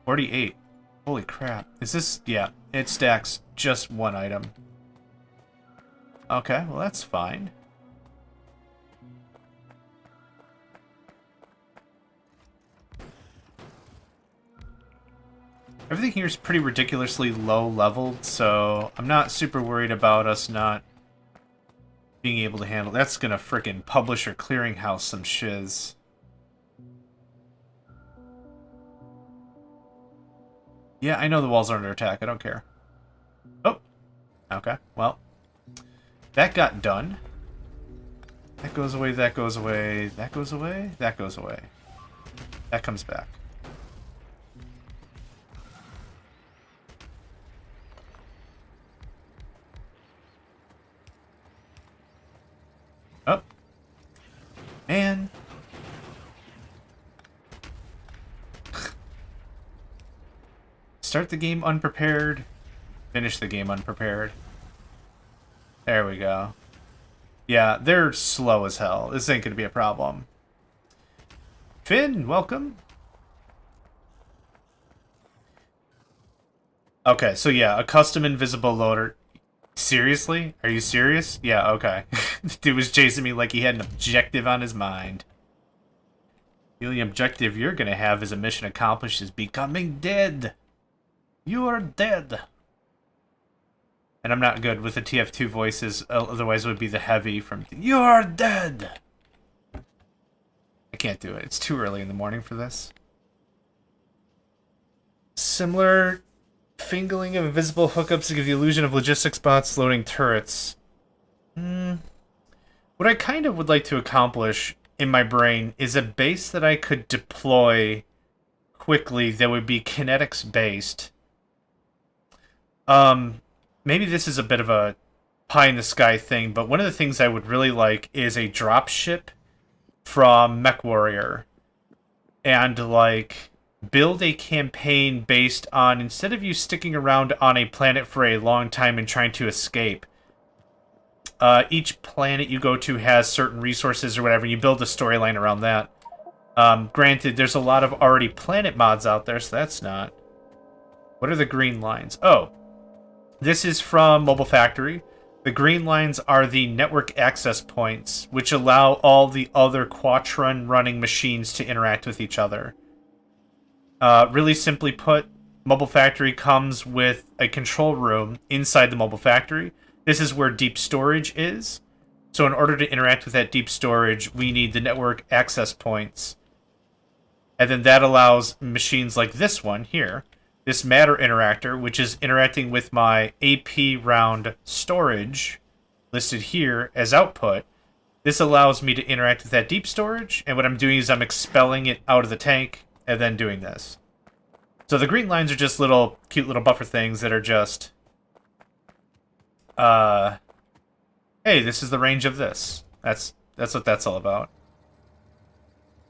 48. Holy crap. Is this... Yeah, it stacks just one item. Okay, well that's fine. Everything here is pretty ridiculously low leveled, so I'm not super worried about us not being able to handle. That's gonna frickin' publisher clearinghouse some shiz. Yeah, I know the walls are under attack. I don't care. Oh, okay. Well, that got done. That goes away. That goes away. That goes away. That goes away. That comes back. Oh. Man. Start the game unprepared. Finish the game unprepared. There we go. Yeah, they're slow as hell. This ain't gonna be a problem. Finn, welcome. Okay, so yeah, a custom invisible loader. Seriously? Are you serious? Yeah, okay. Dude was chasing me like he had an objective on his mind. The only objective you're gonna have as a mission accomplished is becoming dead. You are dead. And I'm not good with the TF2 voices, otherwise it would be the heavy from You're dead! I can't do it. It's too early in the morning for this. Similar fingering of invisible hookups to give the illusion of logistics bots loading turrets. What I kind of would like to accomplish in my brain is a base that I could deploy quickly that would be kinetics based. Maybe this is a bit of a pie in the sky thing, but one of the things I would really like is a dropship from MechWarrior. And, like, build a campaign based on, instead of you sticking around on a planet for a long time and trying to escape, each planet you go to has certain resources or whatever, and you build a storyline around that. Granted, there's a lot of already planet mods out there, so that's not... What are the green lines? Oh, this is from Mobile Factory. The green lines are the network access points, which allow all the other Quatron running machines to interact with each other. Really simply put, Mobile Factory comes with a control room inside the Mobile Factory. This is where deep storage is. So in order to interact with that deep storage, we need the network access points. And then that allows machines like this one here, this Matter interactor, which is interacting with my AP round storage listed here as output. This allows me to interact with that deep storage, and what I'm doing is I'm expelling it out of the tank and then doing this. So the green lines are just little cute little buffer things that are just hey, this is the range of this. That's what that's all about.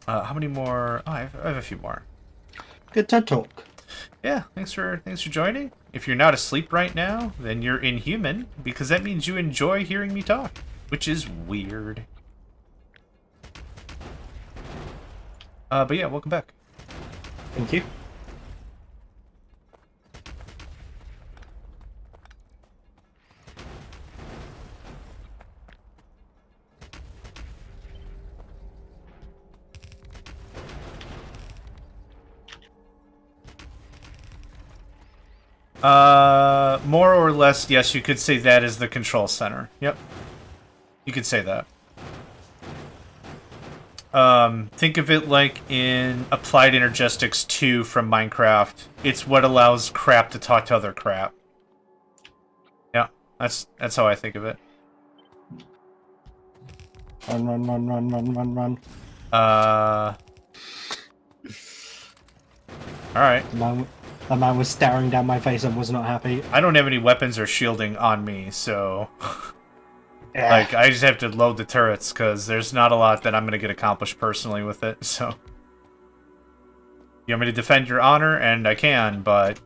How many more? Oh, I have a few more. Good TED Talk. Yeah, thanks for joining. If you're not asleep right now, then you're inhuman, because that means you enjoy hearing me talk, which is weird. But yeah, welcome back. Thank you. More or less, yes, you could say that is the control center. Yep. You could say that. Think of it like in Applied Energetics 2 from Minecraft. It's what allows crap to talk to other crap. Yeah, that's how I think of it. Run, run, run, run, run, run, run. Alright. The man was staring down my face and was not happy. I don't have any weapons or shielding on me, so... Yeah. Like, I just have to load the turrets, because there's not a lot that I'm going to get accomplished personally with it, so... You want me to defend your honor? And I can, but...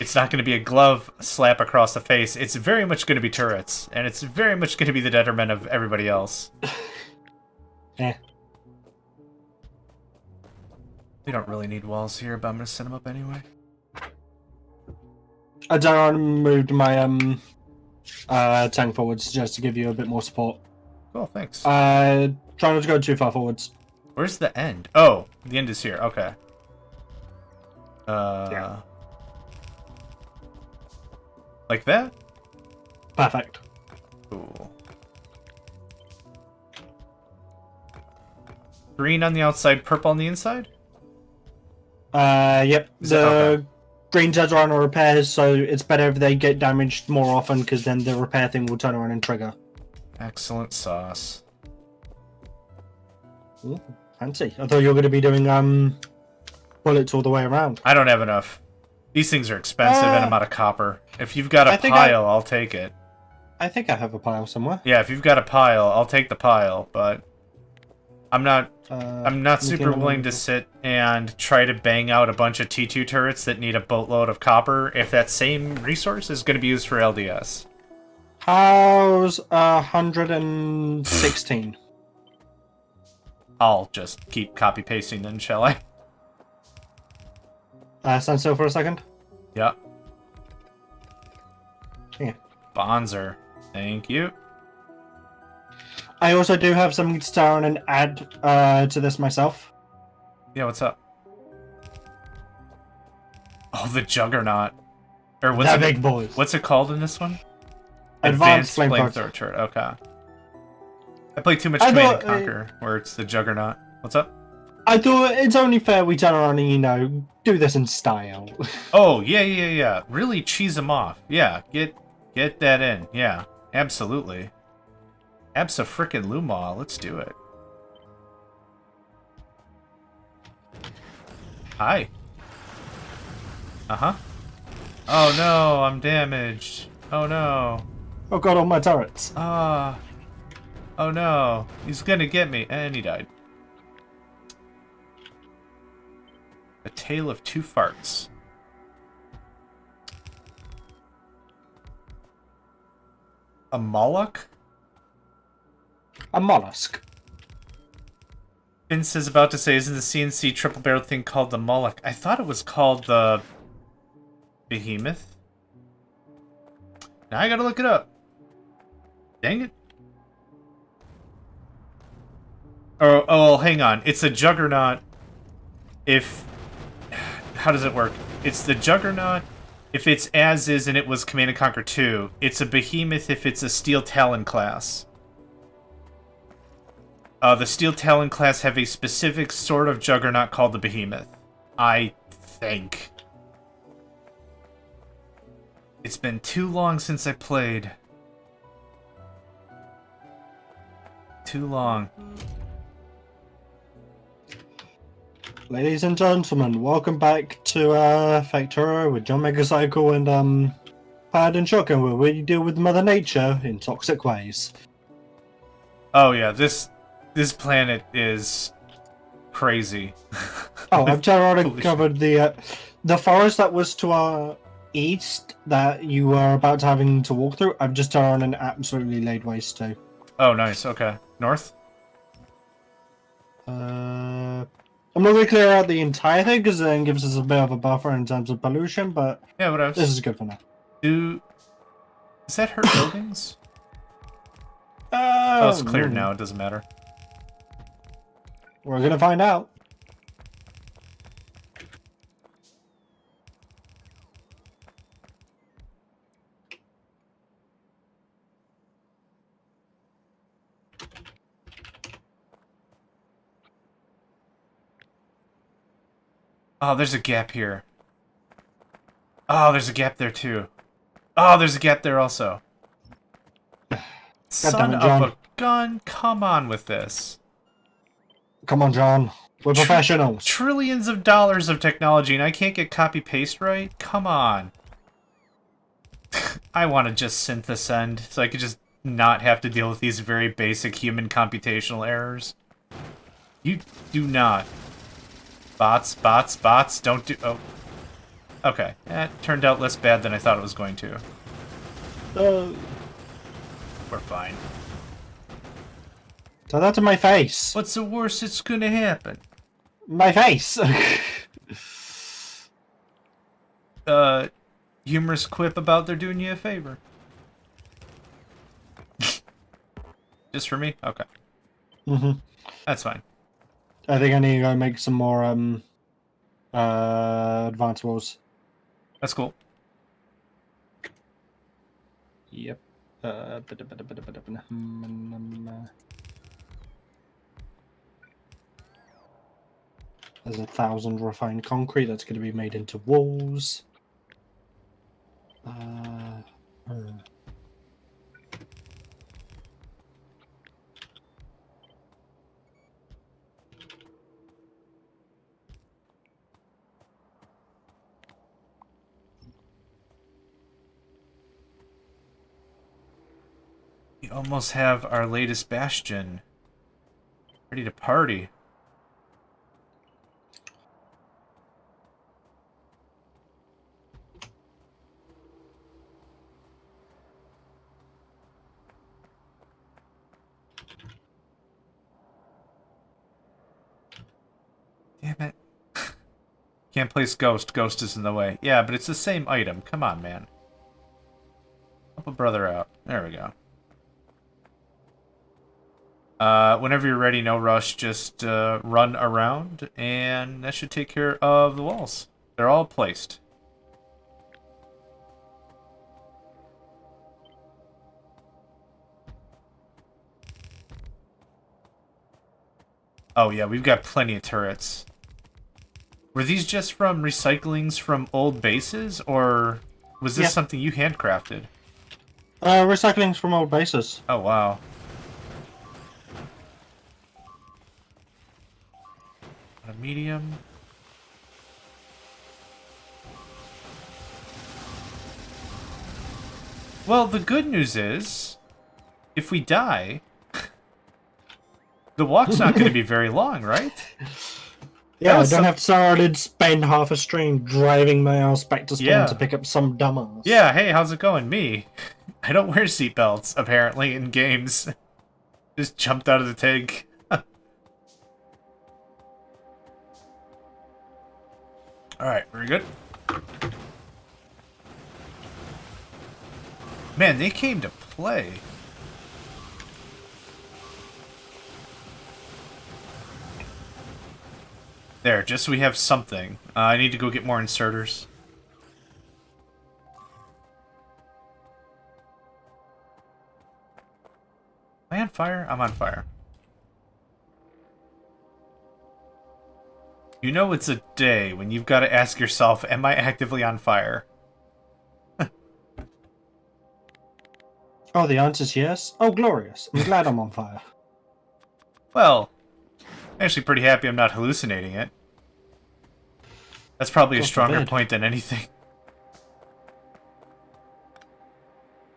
It's not going to be a glove slap across the face. It's very much going to be turrets, and it's very much going to be the detriment of everybody else. Yeah. We don't really need walls here, but I'm going to set them up anyway. I moved my tank forwards just to give you a bit more support. Cool, thanks. Try not to go too far forwards. Where's the end? Oh, the end is here. Okay. Yeah. Like that? Perfect. Cool. Green on the outside, purple on the inside? Yep. Okay. Green turns around on repairs, so it's better if they get damaged more often, because then the repair thing will turn around and trigger. Excellent sauce. Ooh, fancy. I thought you were going to be doing bullets all the way around. I don't have enough. These things are expensive and I'm out of copper. If you've got a pile, I'll take it. I think I have a pile somewhere. Yeah, if you've got a pile, I'll take the pile, but I'm not super willing to sit and try to bang out a bunch of T2 turrets that need a boatload of copper if that same resource is going to be used for LDS. How's 116? I'll just keep copy-pasting then, shall I? Stand still for a second. Yeah. Yeah. Bonzer. Thank you. I also do have something to start and add to this myself. Yeah, what's up? Oh, the Juggernaut. Or The big boys. What's it called in this one? Advanced Flamethrower turret. Okay. I played too much Command and Conquer, where it's the Juggernaut. What's up? I thought it's only fair we turn around and, you know, do this in style. Oh, yeah. Really cheese them off. Yeah, get that in. Yeah, absolutely. Abso-frickin-luma. Let's do it. Hi. Uh-huh. Oh no, I'm damaged. Oh no. Oh god, all my turrets. Ah. Oh no. He's gonna get me. And he died. A tale of two farts. A Moloch? A mollusk. Vince is about to say, isn't the CNC triple barrel thing called the Moloch? I thought it was called the Behemoth. Now I gotta look it up. Dang it. Oh, hang on. It's a Juggernaut if... How does it work? It's the Juggernaut if it's as is and it was Command & Conquer 2. It's a Behemoth if it's a Steel Talon class. The Steel Talon class have a specific sort of Juggernaut called the Behemoth. I think. It's been too long since I played. Too long. Ladies and gentlemen, welcome back to Factorio with JohnMegacycle and Pad and Shotgun, where we deal with Mother Nature in toxic ways. Oh yeah, this planet is crazy. Oh, I've already covered the forest that was to our east that you were about to having to walk through. I've just turned and absolutely laid waste to. Oh, nice. Okay, north. I'm not going to clear out the entire thing because then it gives us a bit of a buffer in terms of pollution, but yeah, what else? This is good for now. Is that hurt buildings? Oh, it's cleared now. It doesn't matter. We're gonna find out. Oh, there's a gap here. Oh, there's a gap there too. Oh, there's a gap there also. Son of a gun, come on with this. Come on, John. We're professionals. Trillions of dollars of technology and I can't get copy-paste right? Come on. I want to just synthesend so I could just not have to deal with these very basic human computational errors. You do not. Bots, don't do... Oh. Okay, that turned out less bad than I thought it was going to. We're fine. Tell that to my face. What's the worst that's gonna happen? My face! Humorous quip about they're doing you a favor. Just for me? Okay. Mm-hmm. That's fine. I think I need to go make some more, advanced walls. That's cool. Yep. There's 1,000 refined concrete that's going to be made into walls. We almost have our latest bastion. Ready to party. Damn it. Can't place Ghost. Ghost is in the way. Yeah, but it's the same item. Come on, man. Help a brother out. There we go. Whenever you're ready, no rush. Just run around, and that should take care of the walls. They're all placed. Oh yeah, we've got plenty of turrets. Were these just from recyclings from old bases, or was this Yeah. something you handcrafted? Recycling's from old bases. Oh wow. A medium. Well, the good news is, if we die, the walk's not going to be very long, right? Yeah, I That's don't have to start and spend half a stream driving my ass back to spawn to Yeah. pick up some dumbass. Yeah, hey, how's it going? Me. I don't wear seatbelts, apparently, in games. Just jumped out of the tank. Alright, very good. Man, they came to play. There, just so we have something. I need to go get more inserters. Am I on fire? I'm on fire. You know it's a day when you've got to ask yourself, am I actively on fire? Oh, the answer's yes? Oh, glorious. I'm glad I'm on fire. Well, I'm actually pretty happy I'm not hallucinating it. That's probably a God stronger forbid. point than anything.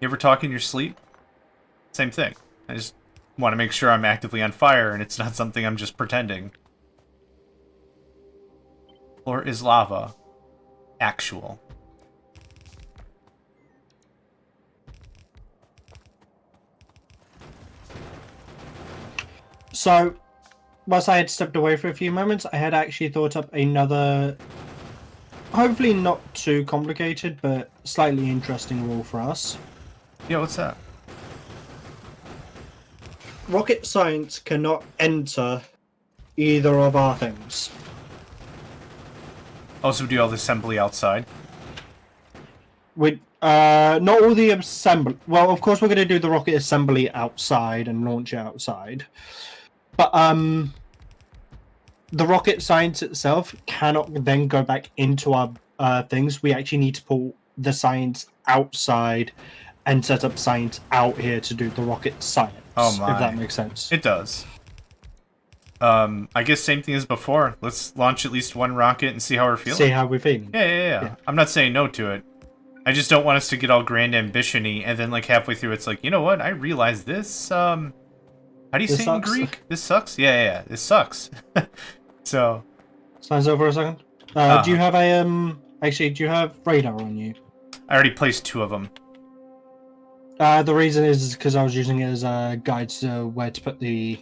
You ever talk in your sleep? Same thing. I just want to make sure I'm actively on fire and it's not something I'm just pretending. Or is lava actual? So, whilst I had stepped away for a few moments, I had actually thought up another, hopefully not too complicated, but slightly interesting rule for us. Yeah, what's that? Rocket science cannot enter either of our things. Also do all the assembly outside. With not all the assembly. Well, of course, we're going to do the rocket assembly outside and launch it outside. But the rocket science itself cannot then go back into our things. We actually need to pull the science outside and set up science out here to do the rocket science. Oh my. If that makes sense. It does. I guess same thing as before. Let's launch at least one rocket and see how we're feeling. See how we're feeling. Yeah. I'm not saying no to it. I just don't want us to get all grand ambition-y and then like halfway through it's like, you know what? I realized this, how do you This say sucks. in Greek? This sucks? Yeah. This sucks. So... Stands over a second. Do you have a, actually, do you have radar on you? I already placed 2 of them. The reason is because I was using it as a guide to where to put the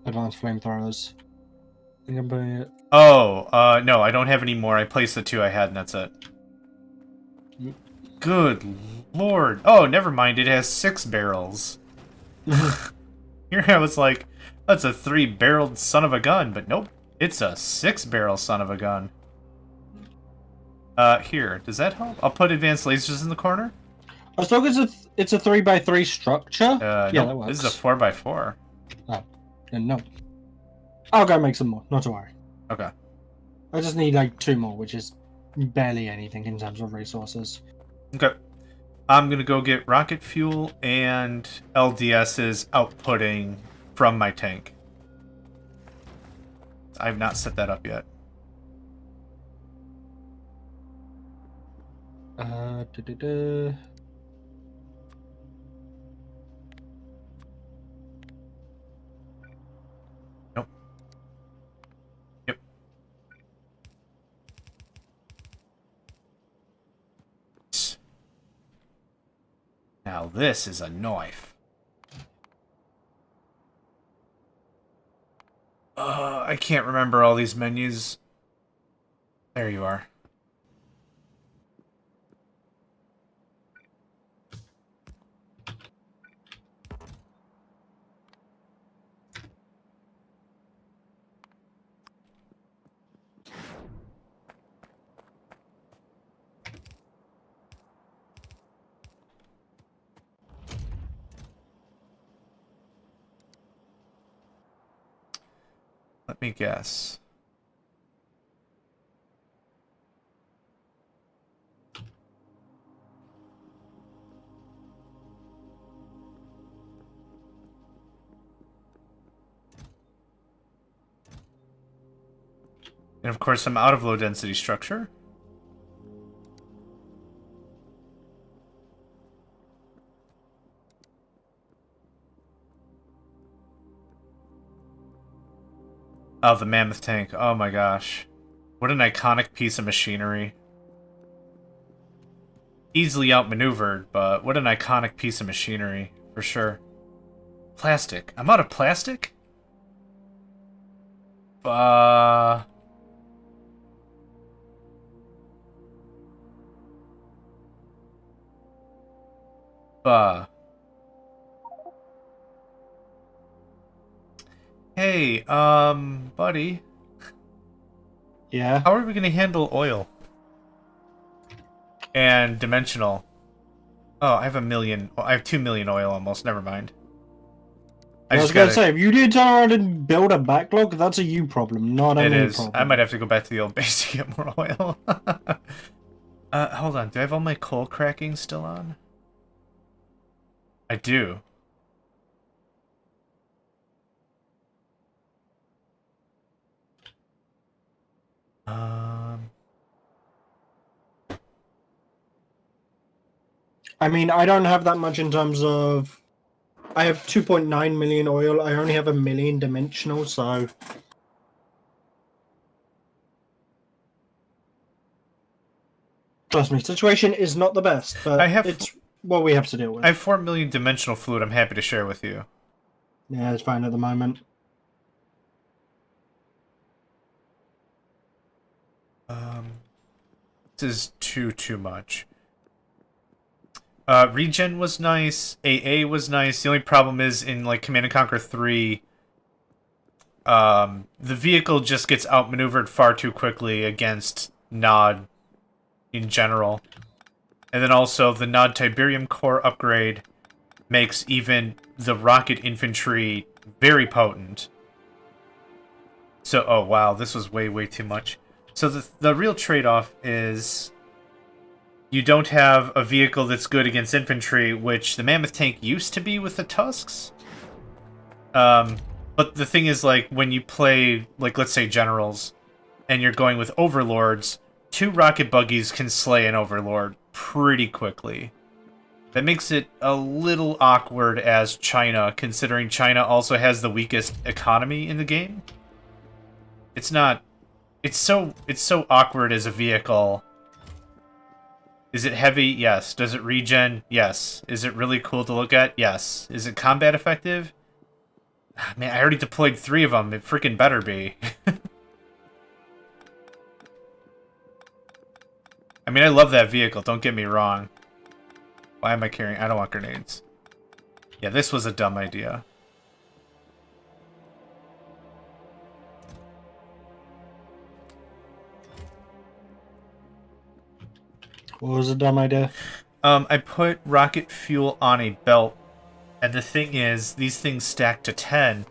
advanced flamethrowers. I think I'm putting it. Oh, no, I don't have any more. I placed the 2 I had and that's it. Yep. Good lord. Oh, never mind. It has 6 barrels. Here I was like, that's a 3-barreled son of a gun, but nope. It's a 6-barrel son of a gun. Here, does that help? I'll put advanced lasers in the corner. As long as it's a 3x3 structure. Yeah, that nope, works. this is a 4x4. Oh, then no. I'll go make some more. Not to worry. Okay. I just need like 2 more, which is barely anything in terms of resources. Okay. I'm gonna go get rocket fuel and LDS's outputting from my tank. I've not set that up yet. Da-da-da. Nope. Yep. Now this is a knife. I can't remember all these menus. There you are. Let me guess. And of course, I'm out of low density structure. Oh, the mammoth tank. Oh my gosh. What an iconic piece of machinery. Easily outmaneuvered, but what an iconic piece of machinery, for sure. Plastic. I'm out of plastic? Uh... Hey, buddy. Yeah. How are we gonna handle oil? And dimensional. Oh, I have 1 million. Oh, I have 2 million oil almost. Never mind. I was just gonna gotta... say, if you did turn around and build a backlog, that's a you problem, not a It me is. problem. I might have to go back to the old base to get more oil. Hold on. Do I have all my coal cracking still on? I do. I mean, I don't have that much in terms of... I have 2.9 million oil, I only have 1 million dimensional, so... Trust me, situation is not the best, but it's what we have to deal with. I have 4 million dimensional fluid I'm happy to share with you. Yeah, it's fine at the moment. This is too much. Regen was nice. AA was nice. The only problem is in like Command and Conquer 3, the vehicle just gets outmaneuvered far too quickly against Nod in general. And then also the Nod Tiberium Core upgrade makes even the rocket infantry very potent. So, oh wow, this was way too much. So the real trade-off is you don't have a vehicle that's good against infantry, which the Mammoth tank used to be with the Tusks. But the thing is, like, when you play, like, let's say generals, and you're going with overlords, 2 rocket buggies can slay an overlord pretty quickly. That makes it a little awkward as China, considering China also has the weakest economy in the game. It's not... It's so awkward as a vehicle. Is it heavy? Yes. Does it regen? Yes. Is it really cool to look at? Yes. Is it combat effective? Man, I already deployed 3 of them. It freaking better be. I mean, I love that vehicle, don't get me wrong. Why am I carrying... I don't want grenades. Yeah, this was a dumb idea. What was a dumb idea? I put rocket fuel on a belt, and the thing is, these things stack to 10,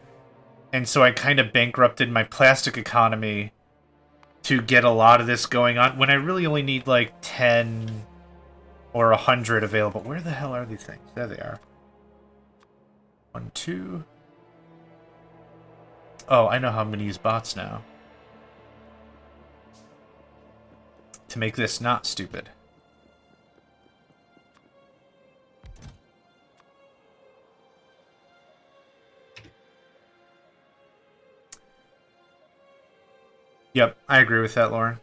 and so I kind of bankrupted my plastic economy to get a lot of this going on, when I really only need, like, 10 or 100 available. Where the hell are these things? There they are. 1, 2... Oh, I know how I'm going to use bots now. To make this not stupid. Yep, I agree with that, Lauren.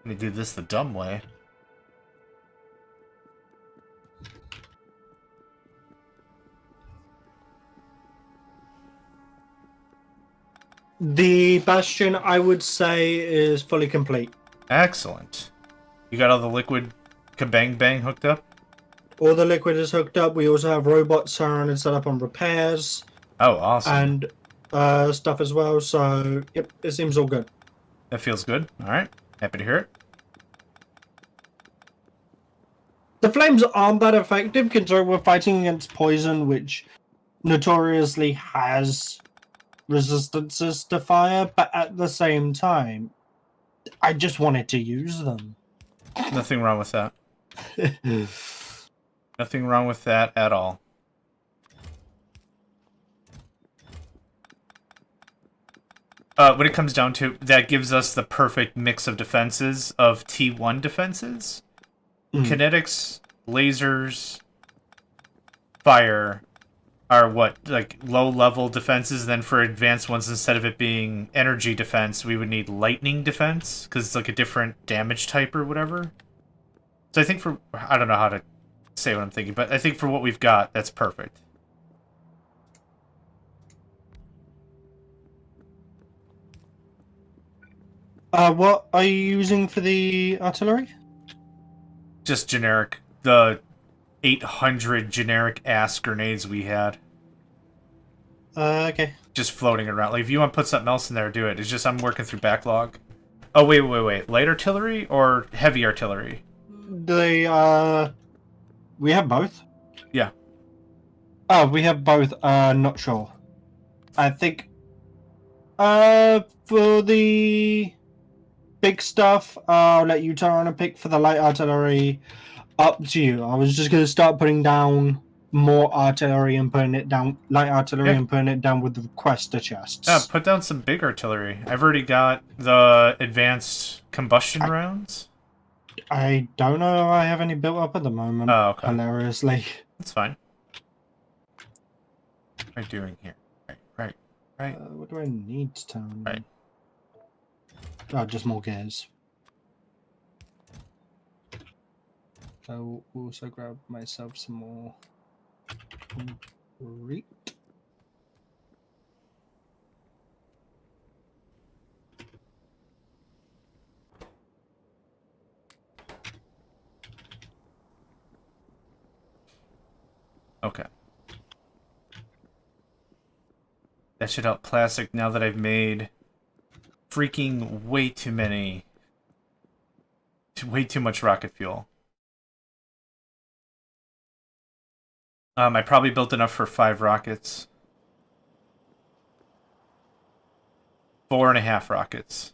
Let me do this the dumb way. The bastion, I would say, is fully complete. Excellent. You got all the liquid kabang bang hooked up? All the liquid is hooked up. We also have robots surrounded set up on repairs Oh, awesome. and stuff as well. So, yep, it seems all good. That feels good. Alright. Happy to hear it. The flames aren't that effective considering we're fighting against poison, which notoriously has resistances to fire, but at the same time, I just wanted to use them. Nothing wrong with that. Nothing wrong with that at all. When it comes down to, that gives us the perfect mix of defenses of T1 defenses. Kinetics, lasers, fire are what, like, low-level defenses. Then for advanced ones, instead of it being energy defense, we would need lightning defense, because it's like a different damage type or whatever. So I think for... I don't know how to say what I'm thinking, but I think for what we've got, that's perfect. What are you using for the artillery? Just generic. The 800 generic ass grenades we had. Okay. Just floating around. Like, if you want to put something else in there, do it. It's just I'm working through backlog. Oh, wait. Light artillery or heavy artillery? We have both. Yeah. Oh, we have both. Not sure. I think, for the big stuff, I'll let you turn and pick. For the light artillery, up to you. I was just going to start putting down more artillery and putting it down, light artillery, and putting it down with the requester chests. Put down some big artillery. I've already got the advanced combustion rounds. I don't know if I have any built up at the moment. Oh, okay. Hilariously. That's fine. What am I doing here? Right. What do I need to turn? Right. Oh, just more gears. I'll also grab myself some more concrete. Okay. That should help plastic now that I've made freaking way too many... way too much rocket fuel. I probably built enough for 5 rockets. 4.5 rockets.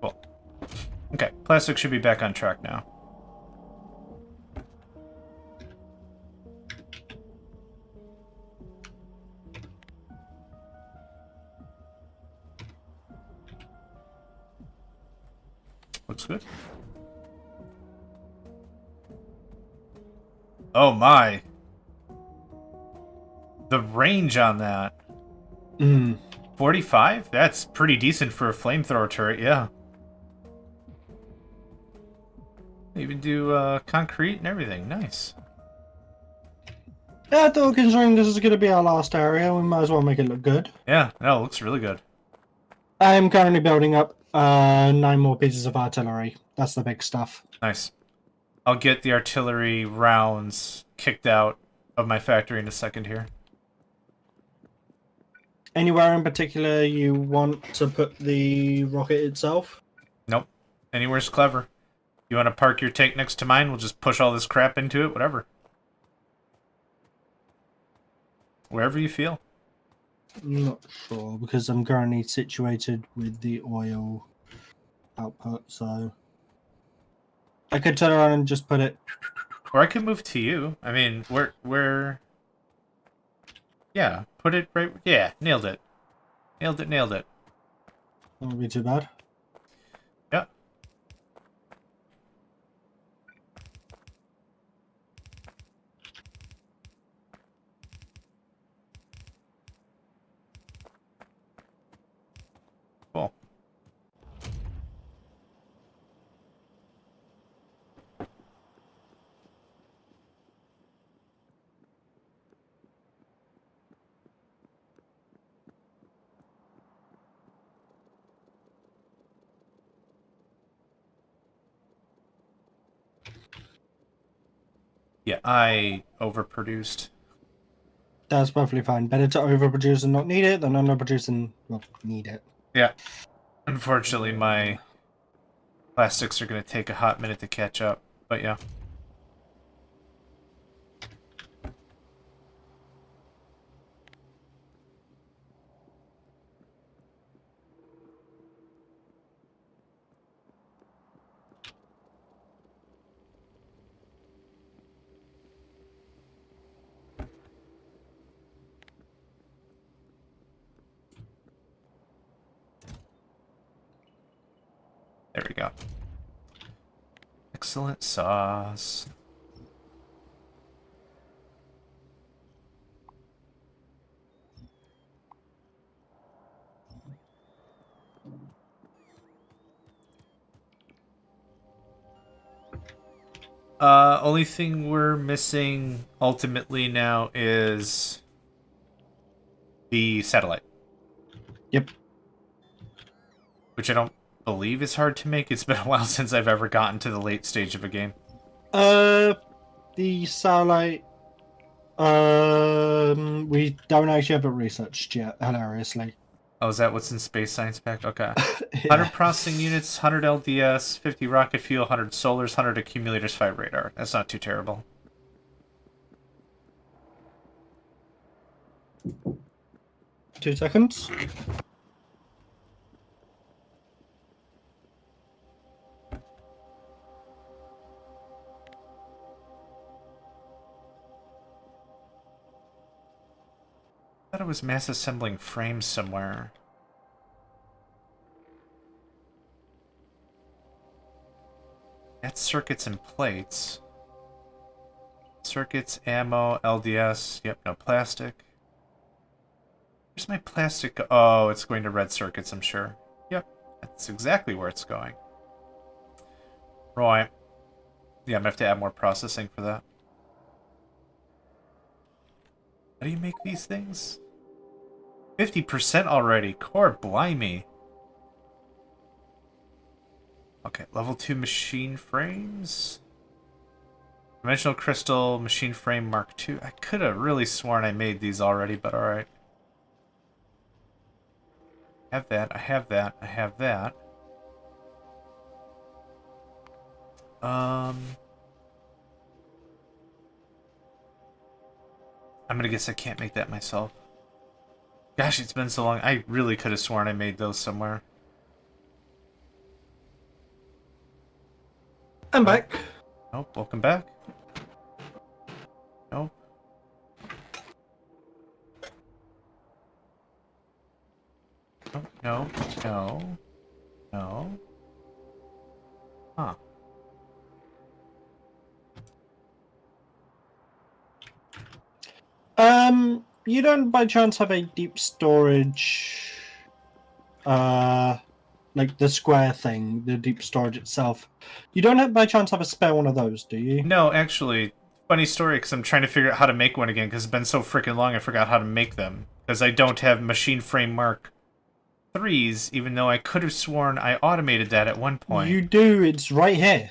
Cool. Okay, plastic should be back on track now. Looks good. Oh my. The range on that. 45? That's pretty decent for a flamethrower turret, yeah. Even do concrete and everything. Nice. Yeah, though, considering this is going to be our last area, we might as well make it look good. Yeah, no, it looks really good. I'm currently building up 9 more pieces of artillery. That's the big stuff. Nice. I'll get the artillery rounds kicked out of my factory in a second here. Anywhere in particular you want to put the rocket itself? Nope. Anywhere's clever. You want to park your tank next to mine? We'll just push all this crap into it, whatever. Wherever you feel. I'm not sure because I'm currently situated with the oil output, so I could turn around and just put it. Or I could move to you. I mean, where... Yeah, put it right... Yeah, nailed it. Nailed it, nailed it. Won't be too bad. Yeah. Cool. Yeah, I overproduced. That's perfectly fine. Better to overproduce and not need it than underproduce and well, need it. Yeah. Unfortunately, my plastics are going to take a hot minute to catch up. But yeah. There we go. Excellent sauce. Only thing we're missing ultimately now is the satellite. Yep. Which I don't believe is hard to make. It's been a while since I've ever gotten to the late stage of a game. The satellite. We don't actually have it researched yet, hilariously. Oh, is that what's in Space Science Pack? Okay. Yeah. 100 processing units, 100 LDS, 50 rocket fuel, 100 solars, 100 accumulators, 5 radar. That's not too terrible. Two seconds. I thought it was mass assembling frames somewhere. That's circuits and plates. Circuits, ammo, LDS. Yep, no plastic. Where's my plastic go? Oh, it's going to red circuits, I'm sure. Yep, that's exactly where it's going. Right. Yeah, I'm gonna have to add more processing for that. How do you make these things? 50% already. Core blimey. Okay, level 2 machine frames. Dimensional crystal machine frame Mark II. I could have really sworn I made these already, but alright. I have that, I have that, I have that. I'm gonna guess I can't make that myself. Gosh, it's been so long. I really could have sworn I made those somewhere. I'm back. Nope, welcome back. Nope. No, no, no. Huh. You don't by chance have a deep storage, like the square thing, the deep storage itself. You don't have by chance have a spare one of those, do you? No, actually, funny story, because I'm trying to figure out how to make one again, because it's been so freaking long I forgot how to make them. Because I don't have machine frame Mark 3s, even though I could have sworn I automated that at one point. You do, it's right here.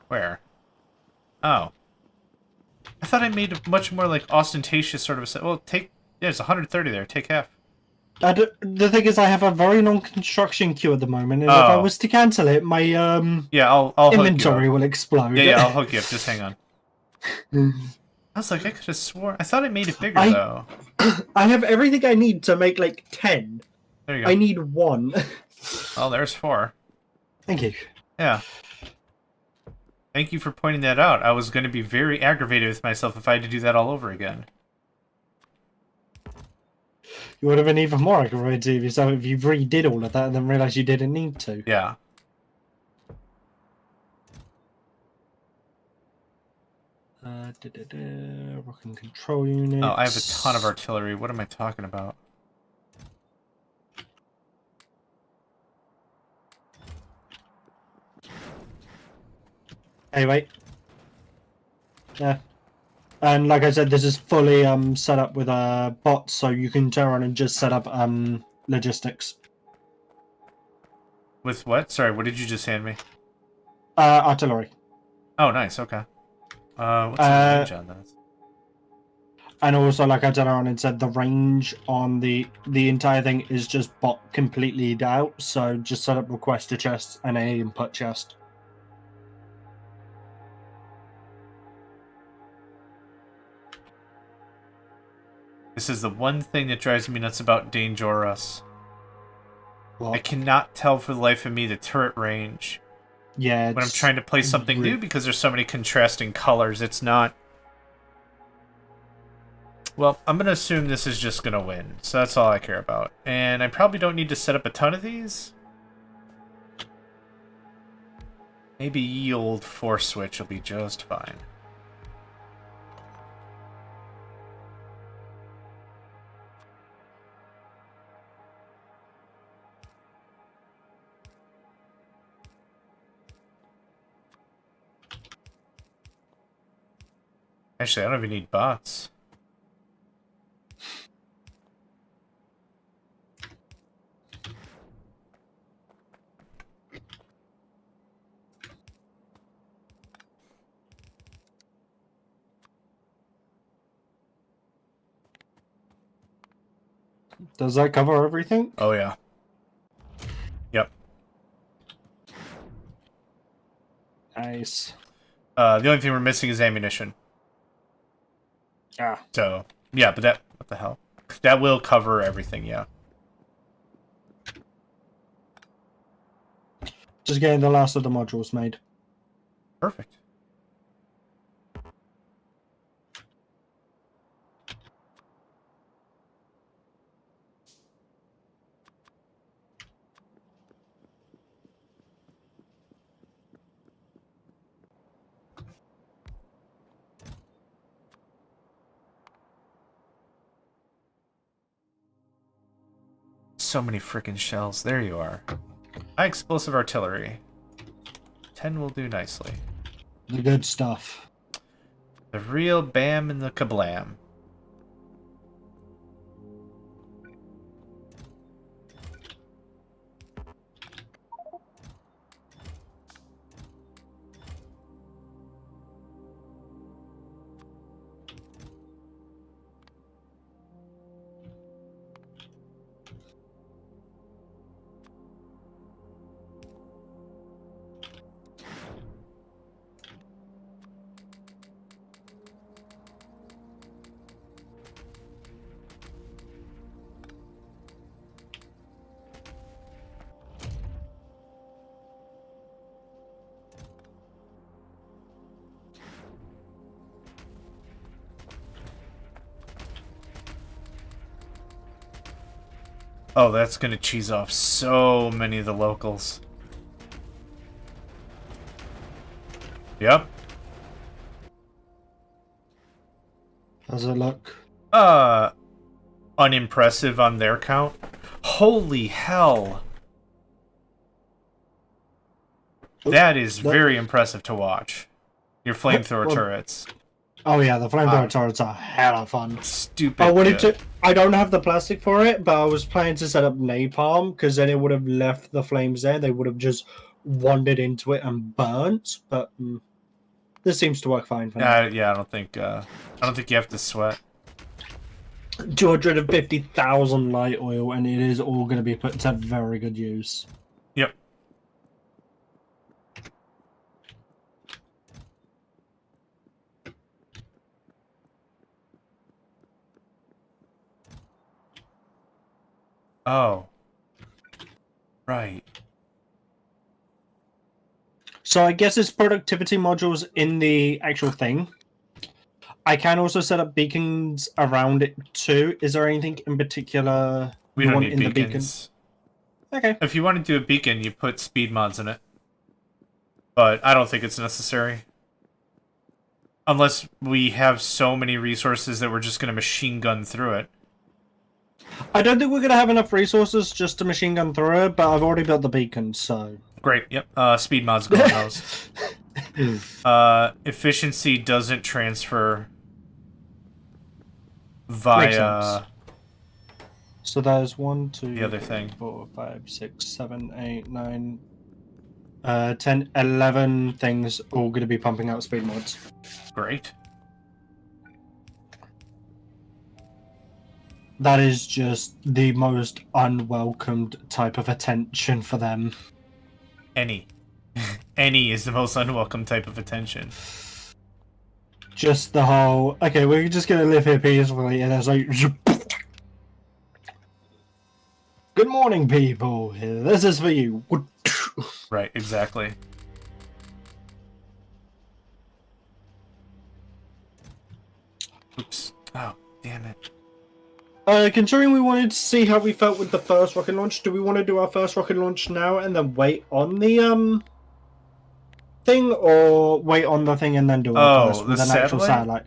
Where? Oh. I thought I made a much more, like, ostentatious sort of a... Well, take... Yeah, it's 130 there. Take half. The thing is, I have a very long construction queue at the moment, and if I was to cancel it, my yeah, I'll inventory will explode. Yeah, I'll hook you up. Just hang on. was like, I could have sworn. I thought I made it bigger, I- though. I have everything I need to make like 10. There you go. I need 1. Oh, there's 4. Thank you. Yeah. Thank you for pointing that out. I was going to be very aggravated with myself if I had to do that all over again. You would have been even more aggravated with yourself if you redid all of that and then realised you didn't need to. Yeah. Rocking control units. Oh, I have a ton of artillery. What am I talking about? Hey, wait. Yeah. And like I said, this is fully set up with a bot, so you can turn around and just set up logistics. With what? Sorry, what did you just hand me? Artillery. Oh, nice. Okay. What's the range on this? And also, like I turned around and said, the range on the entire thing is just bot completely out. So just set up request a chest and a input chest. This is the one thing that drives me nuts about Dangerous. What? I cannot tell for the life of me the turret range. Yeah. When I'm trying to play something new because there's so many contrasting colors, it's not... Well, I'm going to assume this is just going to win, so that's all I care about. And I probably don't need to set up a ton of these. Maybe ye old force switch will be just fine. Actually, I don't even need bots. Does that cover everything? Oh, yeah. Yep. Nice. The only thing we're missing is ammunition. Ah. So, yeah, but that... What the hell? That will cover everything, yeah. Just getting the last of the modules made. Perfect. So many freaking shells. There you are. High explosive artillery. 10 will do nicely. The good stuff. The real bam and the kablam. Oh, that's gonna cheese off so many of the locals. Yep. How's it look? Unimpressive on their count. Holy hell. That is very impressive to watch. Your flamethrower turrets. Oh yeah, the flamethrower turrets are hella fun. Stupid. I wanted to. I don't have the plastic for it, but I was planning to set up napalm because then it would have left the flames there. They would have just wandered into it and burnt. But this seems to work fine for now. Yeah, I don't think you have to sweat. 250,000 light oil, and it is all going to be put to very good use. Yep. Oh. Right. So I guess it's productivity modules in the actual thing. I can also set up beacons around it too. Is there anything in particular We you don't want need in the beacon? beacons. Okay. If you want to do a beacon, you put speed mods in it. But I don't think it's necessary. Unless we have so many resources that we're just going to machine gun through it. I don't think we're going to have enough resources just to machine gun through it, but I've already built the beacon, so... Great, yep. Speed mods go on those. Efficiency doesn't transfer via... So there's 1, 2, the other thing. 4, 5, 6, 7, 8, 9, 10, 11 things all going to be pumping out speed mods. Great. That is just the most unwelcomed type of attention for them. Any. Any is the most unwelcome type of attention. Just the whole, okay, we're just going to live here peacefully, and it's like... Good morning, people. This is for you. Right, exactly. Oops. Oh, damn it. Considering we wanted to see how we felt with the first rocket launch, do we want to do our first rocket launch now and then wait on the thing, or wait on the thing and then do our first with an actual satellite?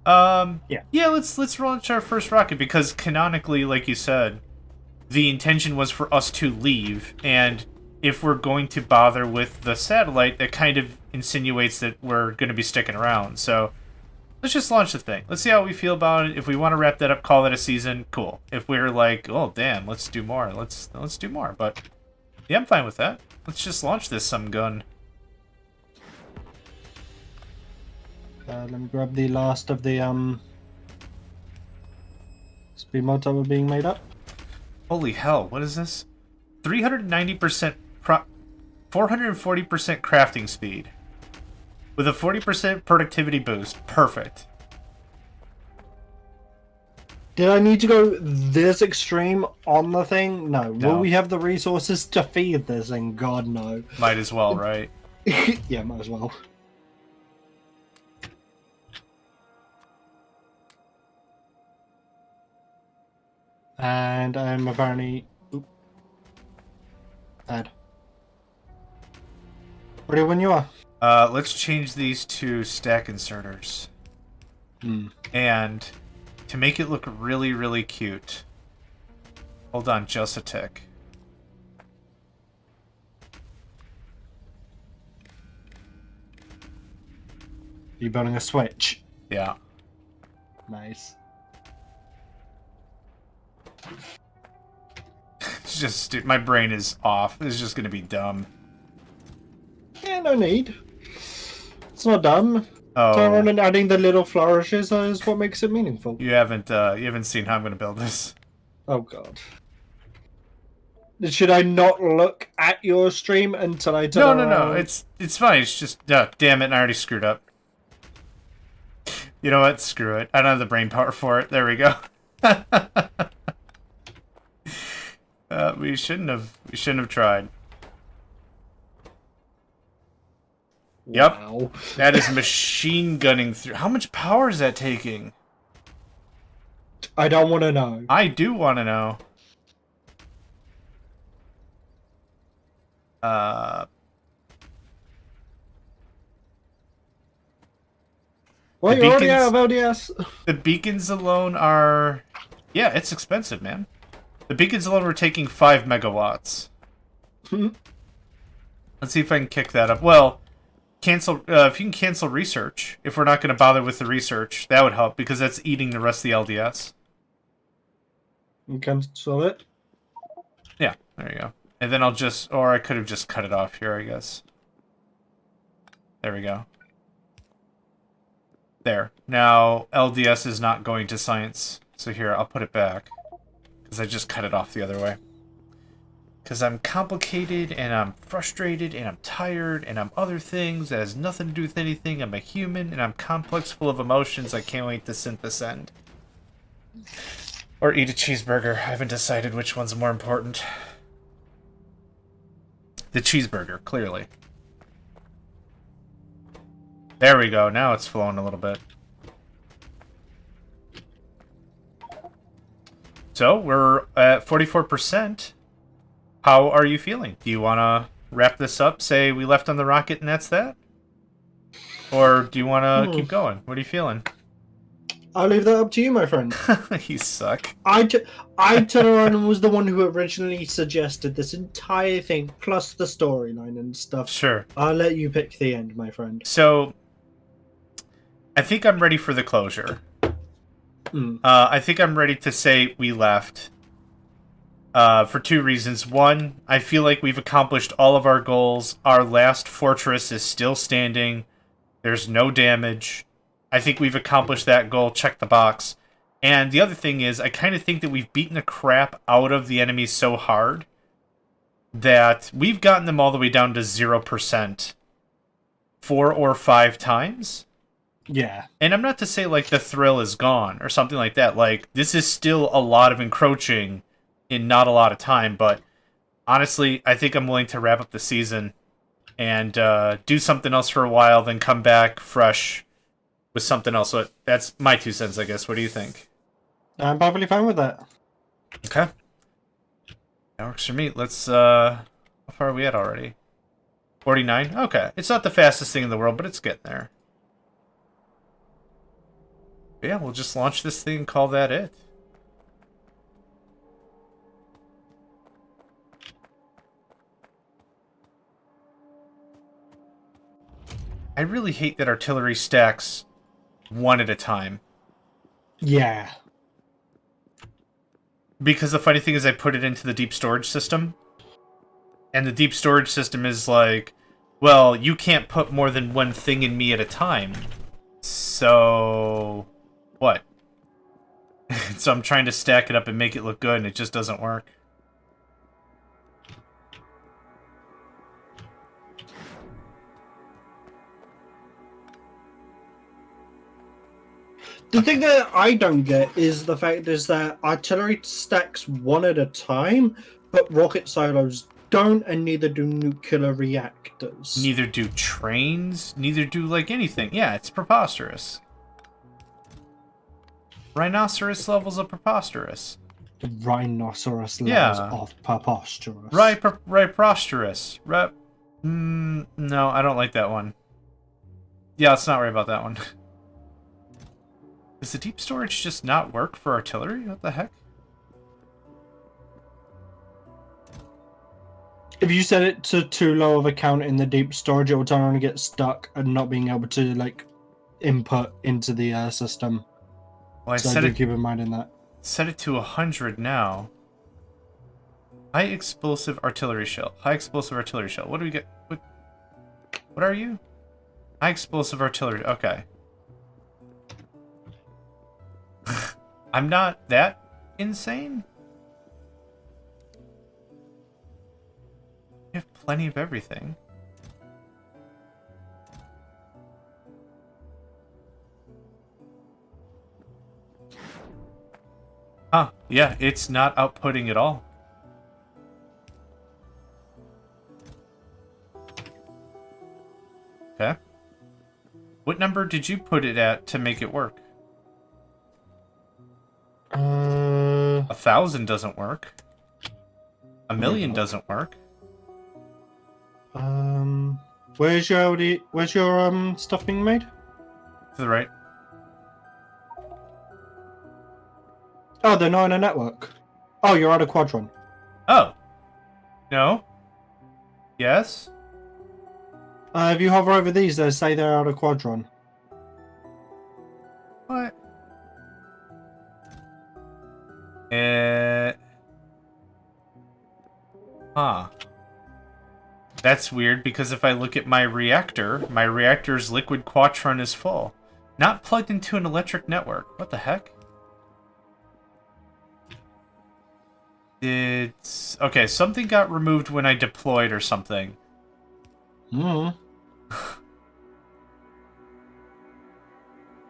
Yeah, let's launch our first rocket, because canonically, like you said, the intention was for us to leave, and if we're going to bother with the satellite, that kind of insinuates that we're going to be sticking around. So let's just launch the thing. Let's see how we feel about it. If we want to wrap that up, call it a season, cool. If we're like, oh damn, let's do more, let's do more. But yeah, I'm fine with that. Let's just launch this some gun. Let me grab the last of the speed mods that were being made up. Holy hell, what is this? 390% 440% crafting speed. With a 40% productivity boost. Perfect. Did I need to go this extreme on the thing? No. Will we have the resources to feed this thing? God, no. Might as well, right? Yeah, might as well. And I'm apparently... Oop. Bad. Ready when you are. Let's change these to stack inserters. Hmm. And to make it look really, really cute. Hold on just a tick. You building a switch? Yeah. Nice. It's just, my brain is off. It's just gonna be dumb. Yeah, no need. It's not dumb. Oh. Turn around and adding the little flourishes is what makes it meaningful. You haven't seen how I'm gonna build this. Oh god. Should I not look at your stream until I turn around? No. It's fine. It's just, damn it, I already screwed up. You know what? Screw it. I don't have the brain power for it. There we go. We shouldn't have tried. Wow. Yep. That is machine gunning through. How much power is that taking? I don't want to know. I do want to know. Well, you already have LDS. The beacons alone are... Yeah, it's expensive, man. The beacons alone were taking 5 megawatts. Let's see if I can kick that up. Well, cancel. If you can cancel research, if we're not going to bother with the research, that would help, because that's eating the rest of the LDS. You cancel it? Yeah, there you go. And then I'll just... Or I could have just cut it off here, I guess. There we go. There. Now, LDS is not going to science. So here, I'll put it back. Because I just cut it off the other way. Because I'm complicated, and I'm frustrated, and I'm tired, and I'm other things that has nothing to do with anything. I'm a human, and I'm complex, full of emotions. I can't wait to synth this end. Or eat a cheeseburger. I haven't decided which one's more important. The cheeseburger, clearly. There we go. Now it's flowing a little bit. So, we're at 44%. How are you feeling? Do you want to wrap this up? Say we left on the rocket and that's that? Or do you want to keep going? What are you feeling? I'll leave that up to you, my friend. You suck. I turned around and was the one who originally suggested this entire thing, plus the storyline and stuff. Sure. I'll let you pick the end, my friend. So, I think I'm ready for the closure. I think I'm ready to say we left. For two reasons. One, I feel like we've accomplished all of our goals. Our last fortress is still standing. There's no damage. I think we've accomplished that goal. Check the box. And the other thing is, I kind of think that we've beaten the crap out of the enemies so hard that we've gotten them all the way down to 0% 4 or 5 times. Yeah. And I'm not to say, like, the thrill is gone or something like that. Like, this is still a lot of encroaching in not a lot of time, but honestly, I think I'm willing to wrap up the season and do something else for a while, then come back fresh with something else. So that's my 2 cents, I guess. What do you think? I'm perfectly fine with that. Okay. That works for me. Let's, how far are we at already? 49? Okay. It's not the fastest thing in the world, but it's getting there. But yeah, we'll just launch this thing and call that it. I really hate that artillery stacks one at a time. Yeah. Because the funny thing is I put it into the deep storage system. And the deep storage system is like, well, you can't put more than one thing in me at a time. So, what? So I'm trying to stack it up and make it look good, and it just doesn't work. The thing that I don't get is the fact is that artillery stacks one at a time, but rocket silos don't, and neither do nuclear reactors. Neither do trains, neither do, like, anything. Yeah, it's preposterous. Rhinoceros levels of preposterous. The rhinoceros levels Yeah. of preposterous. Right, preposterous. No, I don't like that one. Yeah, let's not worry about that one. Does the deep storage just not work for artillery? What the heck? If you set it to too low of a count in the deep storage, it will turn around and get stuck and not being able to, like, input into the system. Well, So do keep in mind in that. Set it to 100 now. High explosive artillery shell. High explosive artillery shell. What do we get? What are you? High explosive artillery. Okay. I'm not that insane. We have plenty of everything. Huh, yeah, it's not outputting at all. Okay. What number did you put it at to make it work? 1,000 doesn't work. 1,000,000 doesn't work. Where's your stuff being made? To the right. Oh, they're not in a network. Oh, you're out of quadrant. Oh. No. Yes. If you hover over these, they say they're out of quadrant. What? Huh. That's weird, because if I look at my reactor's liquid quatron is full. Not plugged into an electric network. What the heck? It's... Okay, something got removed when I deployed or something.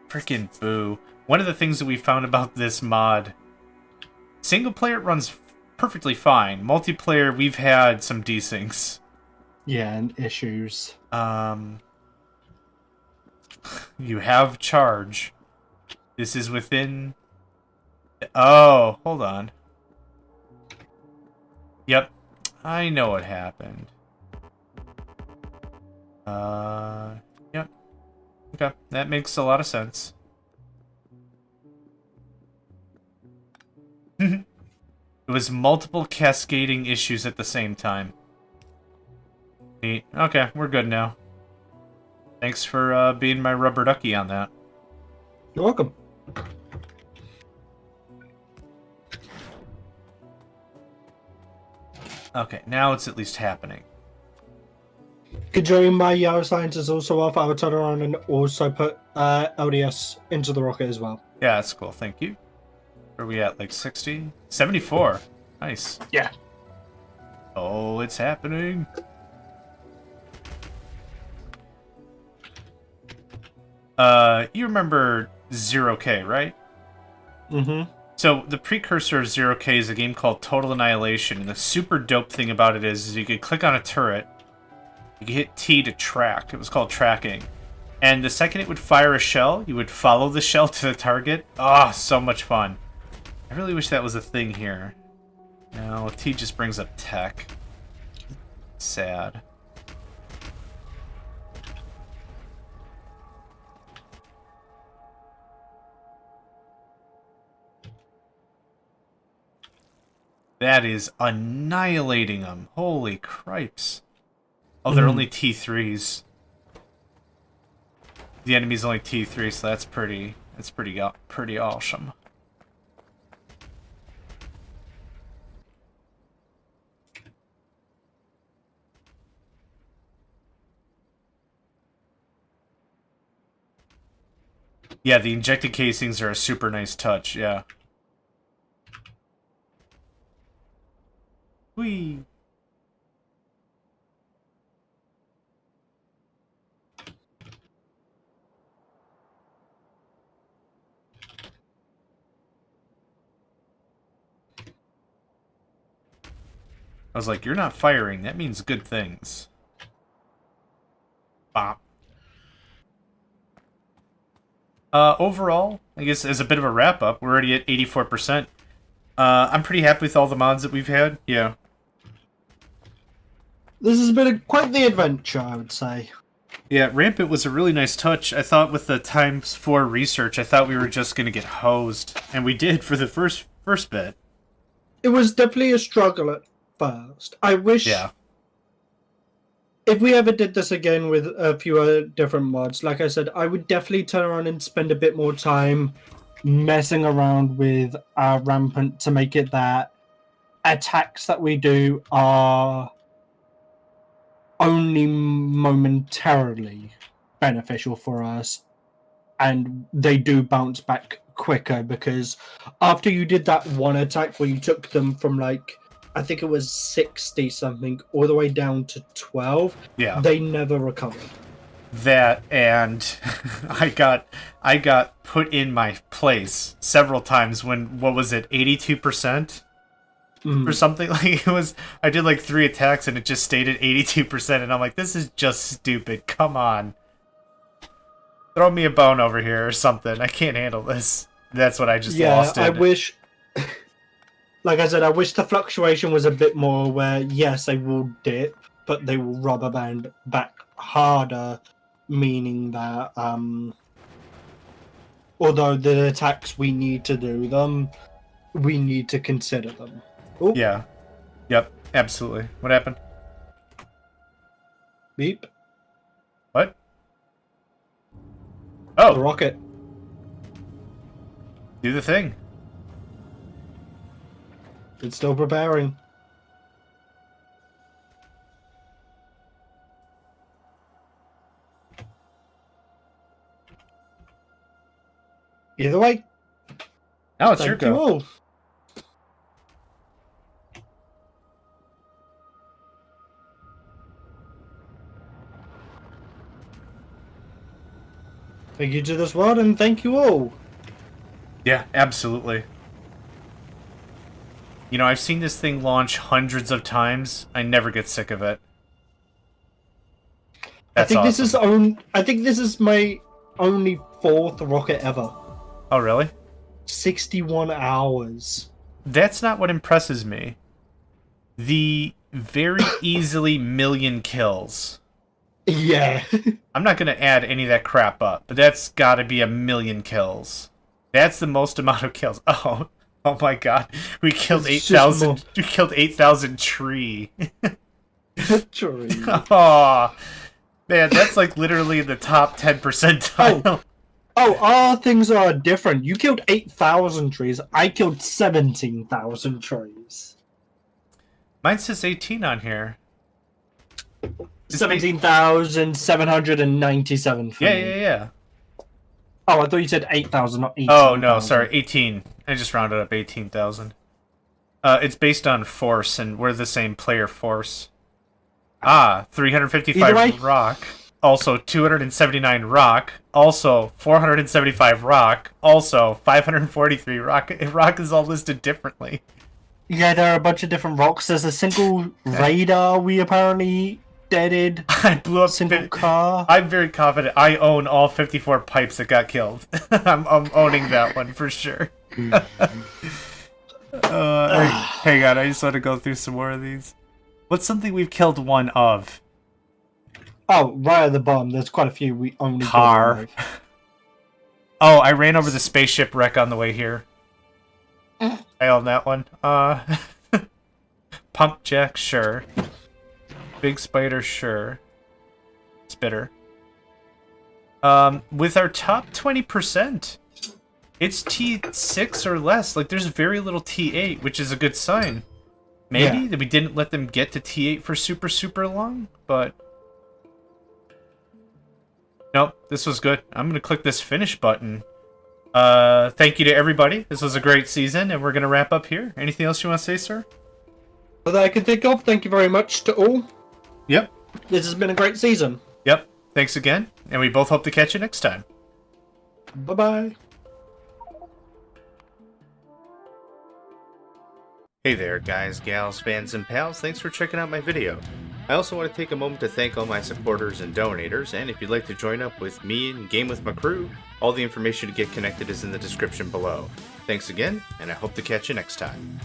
Freaking boo. One of the things that we found about this mod Single player it runs perfectly fine. Multiplayer, we've had some desyncs. Yeah, and issues. You have charge. This is within... Oh, hold on. Yep. I know what happened. Yep. Okay, that makes a lot of sense. It was multiple cascading issues at the same time. Neat. Okay, we're good now. Thanks for being my rubber ducky on that. You're welcome. Okay, now it's at least happening. Considering my Yellow Science is also off, I will turn around and also put LDS into the rocket as well. Yeah, that's cool. Thank you. Where are we at? Like 60? 74. Nice. Yeah. Oh, it's happening. You remember 0K, right? Mm-hmm. So, the precursor of 0K is a game called Total Annihilation, and the super dope thing about it is you could click on a turret, you could hit T to track. It was called tracking. And the second it would fire a shell, you would follow the shell to the target. Ah, so much fun. I really wish that was a thing here. No, T just brings up tech. Sad. That is annihilating them. Holy cripes. Oh, they're only T3s. The enemy's only T3, so that's pretty awesome. Yeah, the injected casings are a super nice touch, yeah. Whee! I was like, you're not firing. That means good things. Bop. Overall, I guess as a bit of a wrap-up, we're already at 84%. I'm pretty happy with all the mods that we've had. Yeah. This has been quite the adventure, I would say. Yeah, Rampant was a really nice touch. I thought with the ×4 research, I thought we were just going to get hosed. And we did for the first bit. It was definitely a struggle at first. I wish... Yeah. If we ever did this again with a few different mods, like I said, I would definitely turn around and spend a bit more time messing around with our Rampant to make it that attacks that we do are only momentarily beneficial for us, and they do bounce back quicker, because after you did that one attack where you took them from like, I think it was 60 something all the way down to 12, Yeah. they never recovered. That, and I got put in my place several times when, what was it, 82%? Or something. Like, it was, I did like 3 attacks and it just stayed at 82%, and I'm like, this is just stupid. Come on. Throw me a bone over here or something. I can't handle this. That's what I just lost it. I wish, like I said, I wish the fluctuation was a bit more where, yes, they will dip, but they will rubber band back harder, meaning that, although the attacks we need to do them, we need to consider them. Ooh. Yeah. Yep, absolutely. What happened? Beep. What? The Oh, rocket. do the thing. It's still preparing. Either way. Now it's your Thank you go. all. Thank you to this world, and thank you all. Yeah, absolutely. You know, I've seen this thing launch hundreds of times. I never get sick of it. That's awesome. I think this is my only 4th rocket ever. Oh, really? 61 hours. That's not what impresses me. The very easily million kills. Yeah. I'm not going to add any of that crap up, but that's got to be a million kills. That's the most amount of kills. Oh my god. We killed 8,000. We killed 8,000 tree. Tree. Oh, man, that's like literally in the top 10 percentile. Our things are different. You killed 8,000 trees. I killed 17,000 trees. Mine says 18 on here. 17,797. Yeah. Oh, I thought you said 8,000, not 18,000. Oh, no, sorry, 18. I just rounded up 18,000. It's based on force, and we're the same player force. 355 rock. Also, 279 rock. Also, 475 rock. Also, 543 rock. Rock is all listed differently. Yeah, there are a bunch of different rocks. There's a single radar we apparently deaded. I blew up single car. I'm very confident I own all 54 pipes that got killed. I'm owning that one for sure. Hang on, I just want to go through some more of these. What's something we've killed one of? Oh, right at the bottom. There's quite a few we only car. Oh, I ran over the spaceship wreck on the way here. I own that one. Pump jack, sure. Big spider, sure. Spitter. With our top 20%, it's T6 or less. Like, there's very little T8, which is a good sign. Maybe that we didn't let them get to T8 for super long, but... Nope, this was good. I'm going to click this finish button. Thank you to everybody. This was a great season, and we're going to wrap up here. Anything else you want to say, sir? That I can think of. Thank you very much to all. Yep. This has been a great season. Yep. Thanks again, and we both hope to catch you next time. Bye-bye. Hey there, guys, gals, fans, and pals. Thanks for checking out my video. I also want to take a moment to thank all my supporters and donators, and if you'd like to join up with me and game with my crew, all the information to get connected is in the description below. Thanks again, and I hope to catch you next time.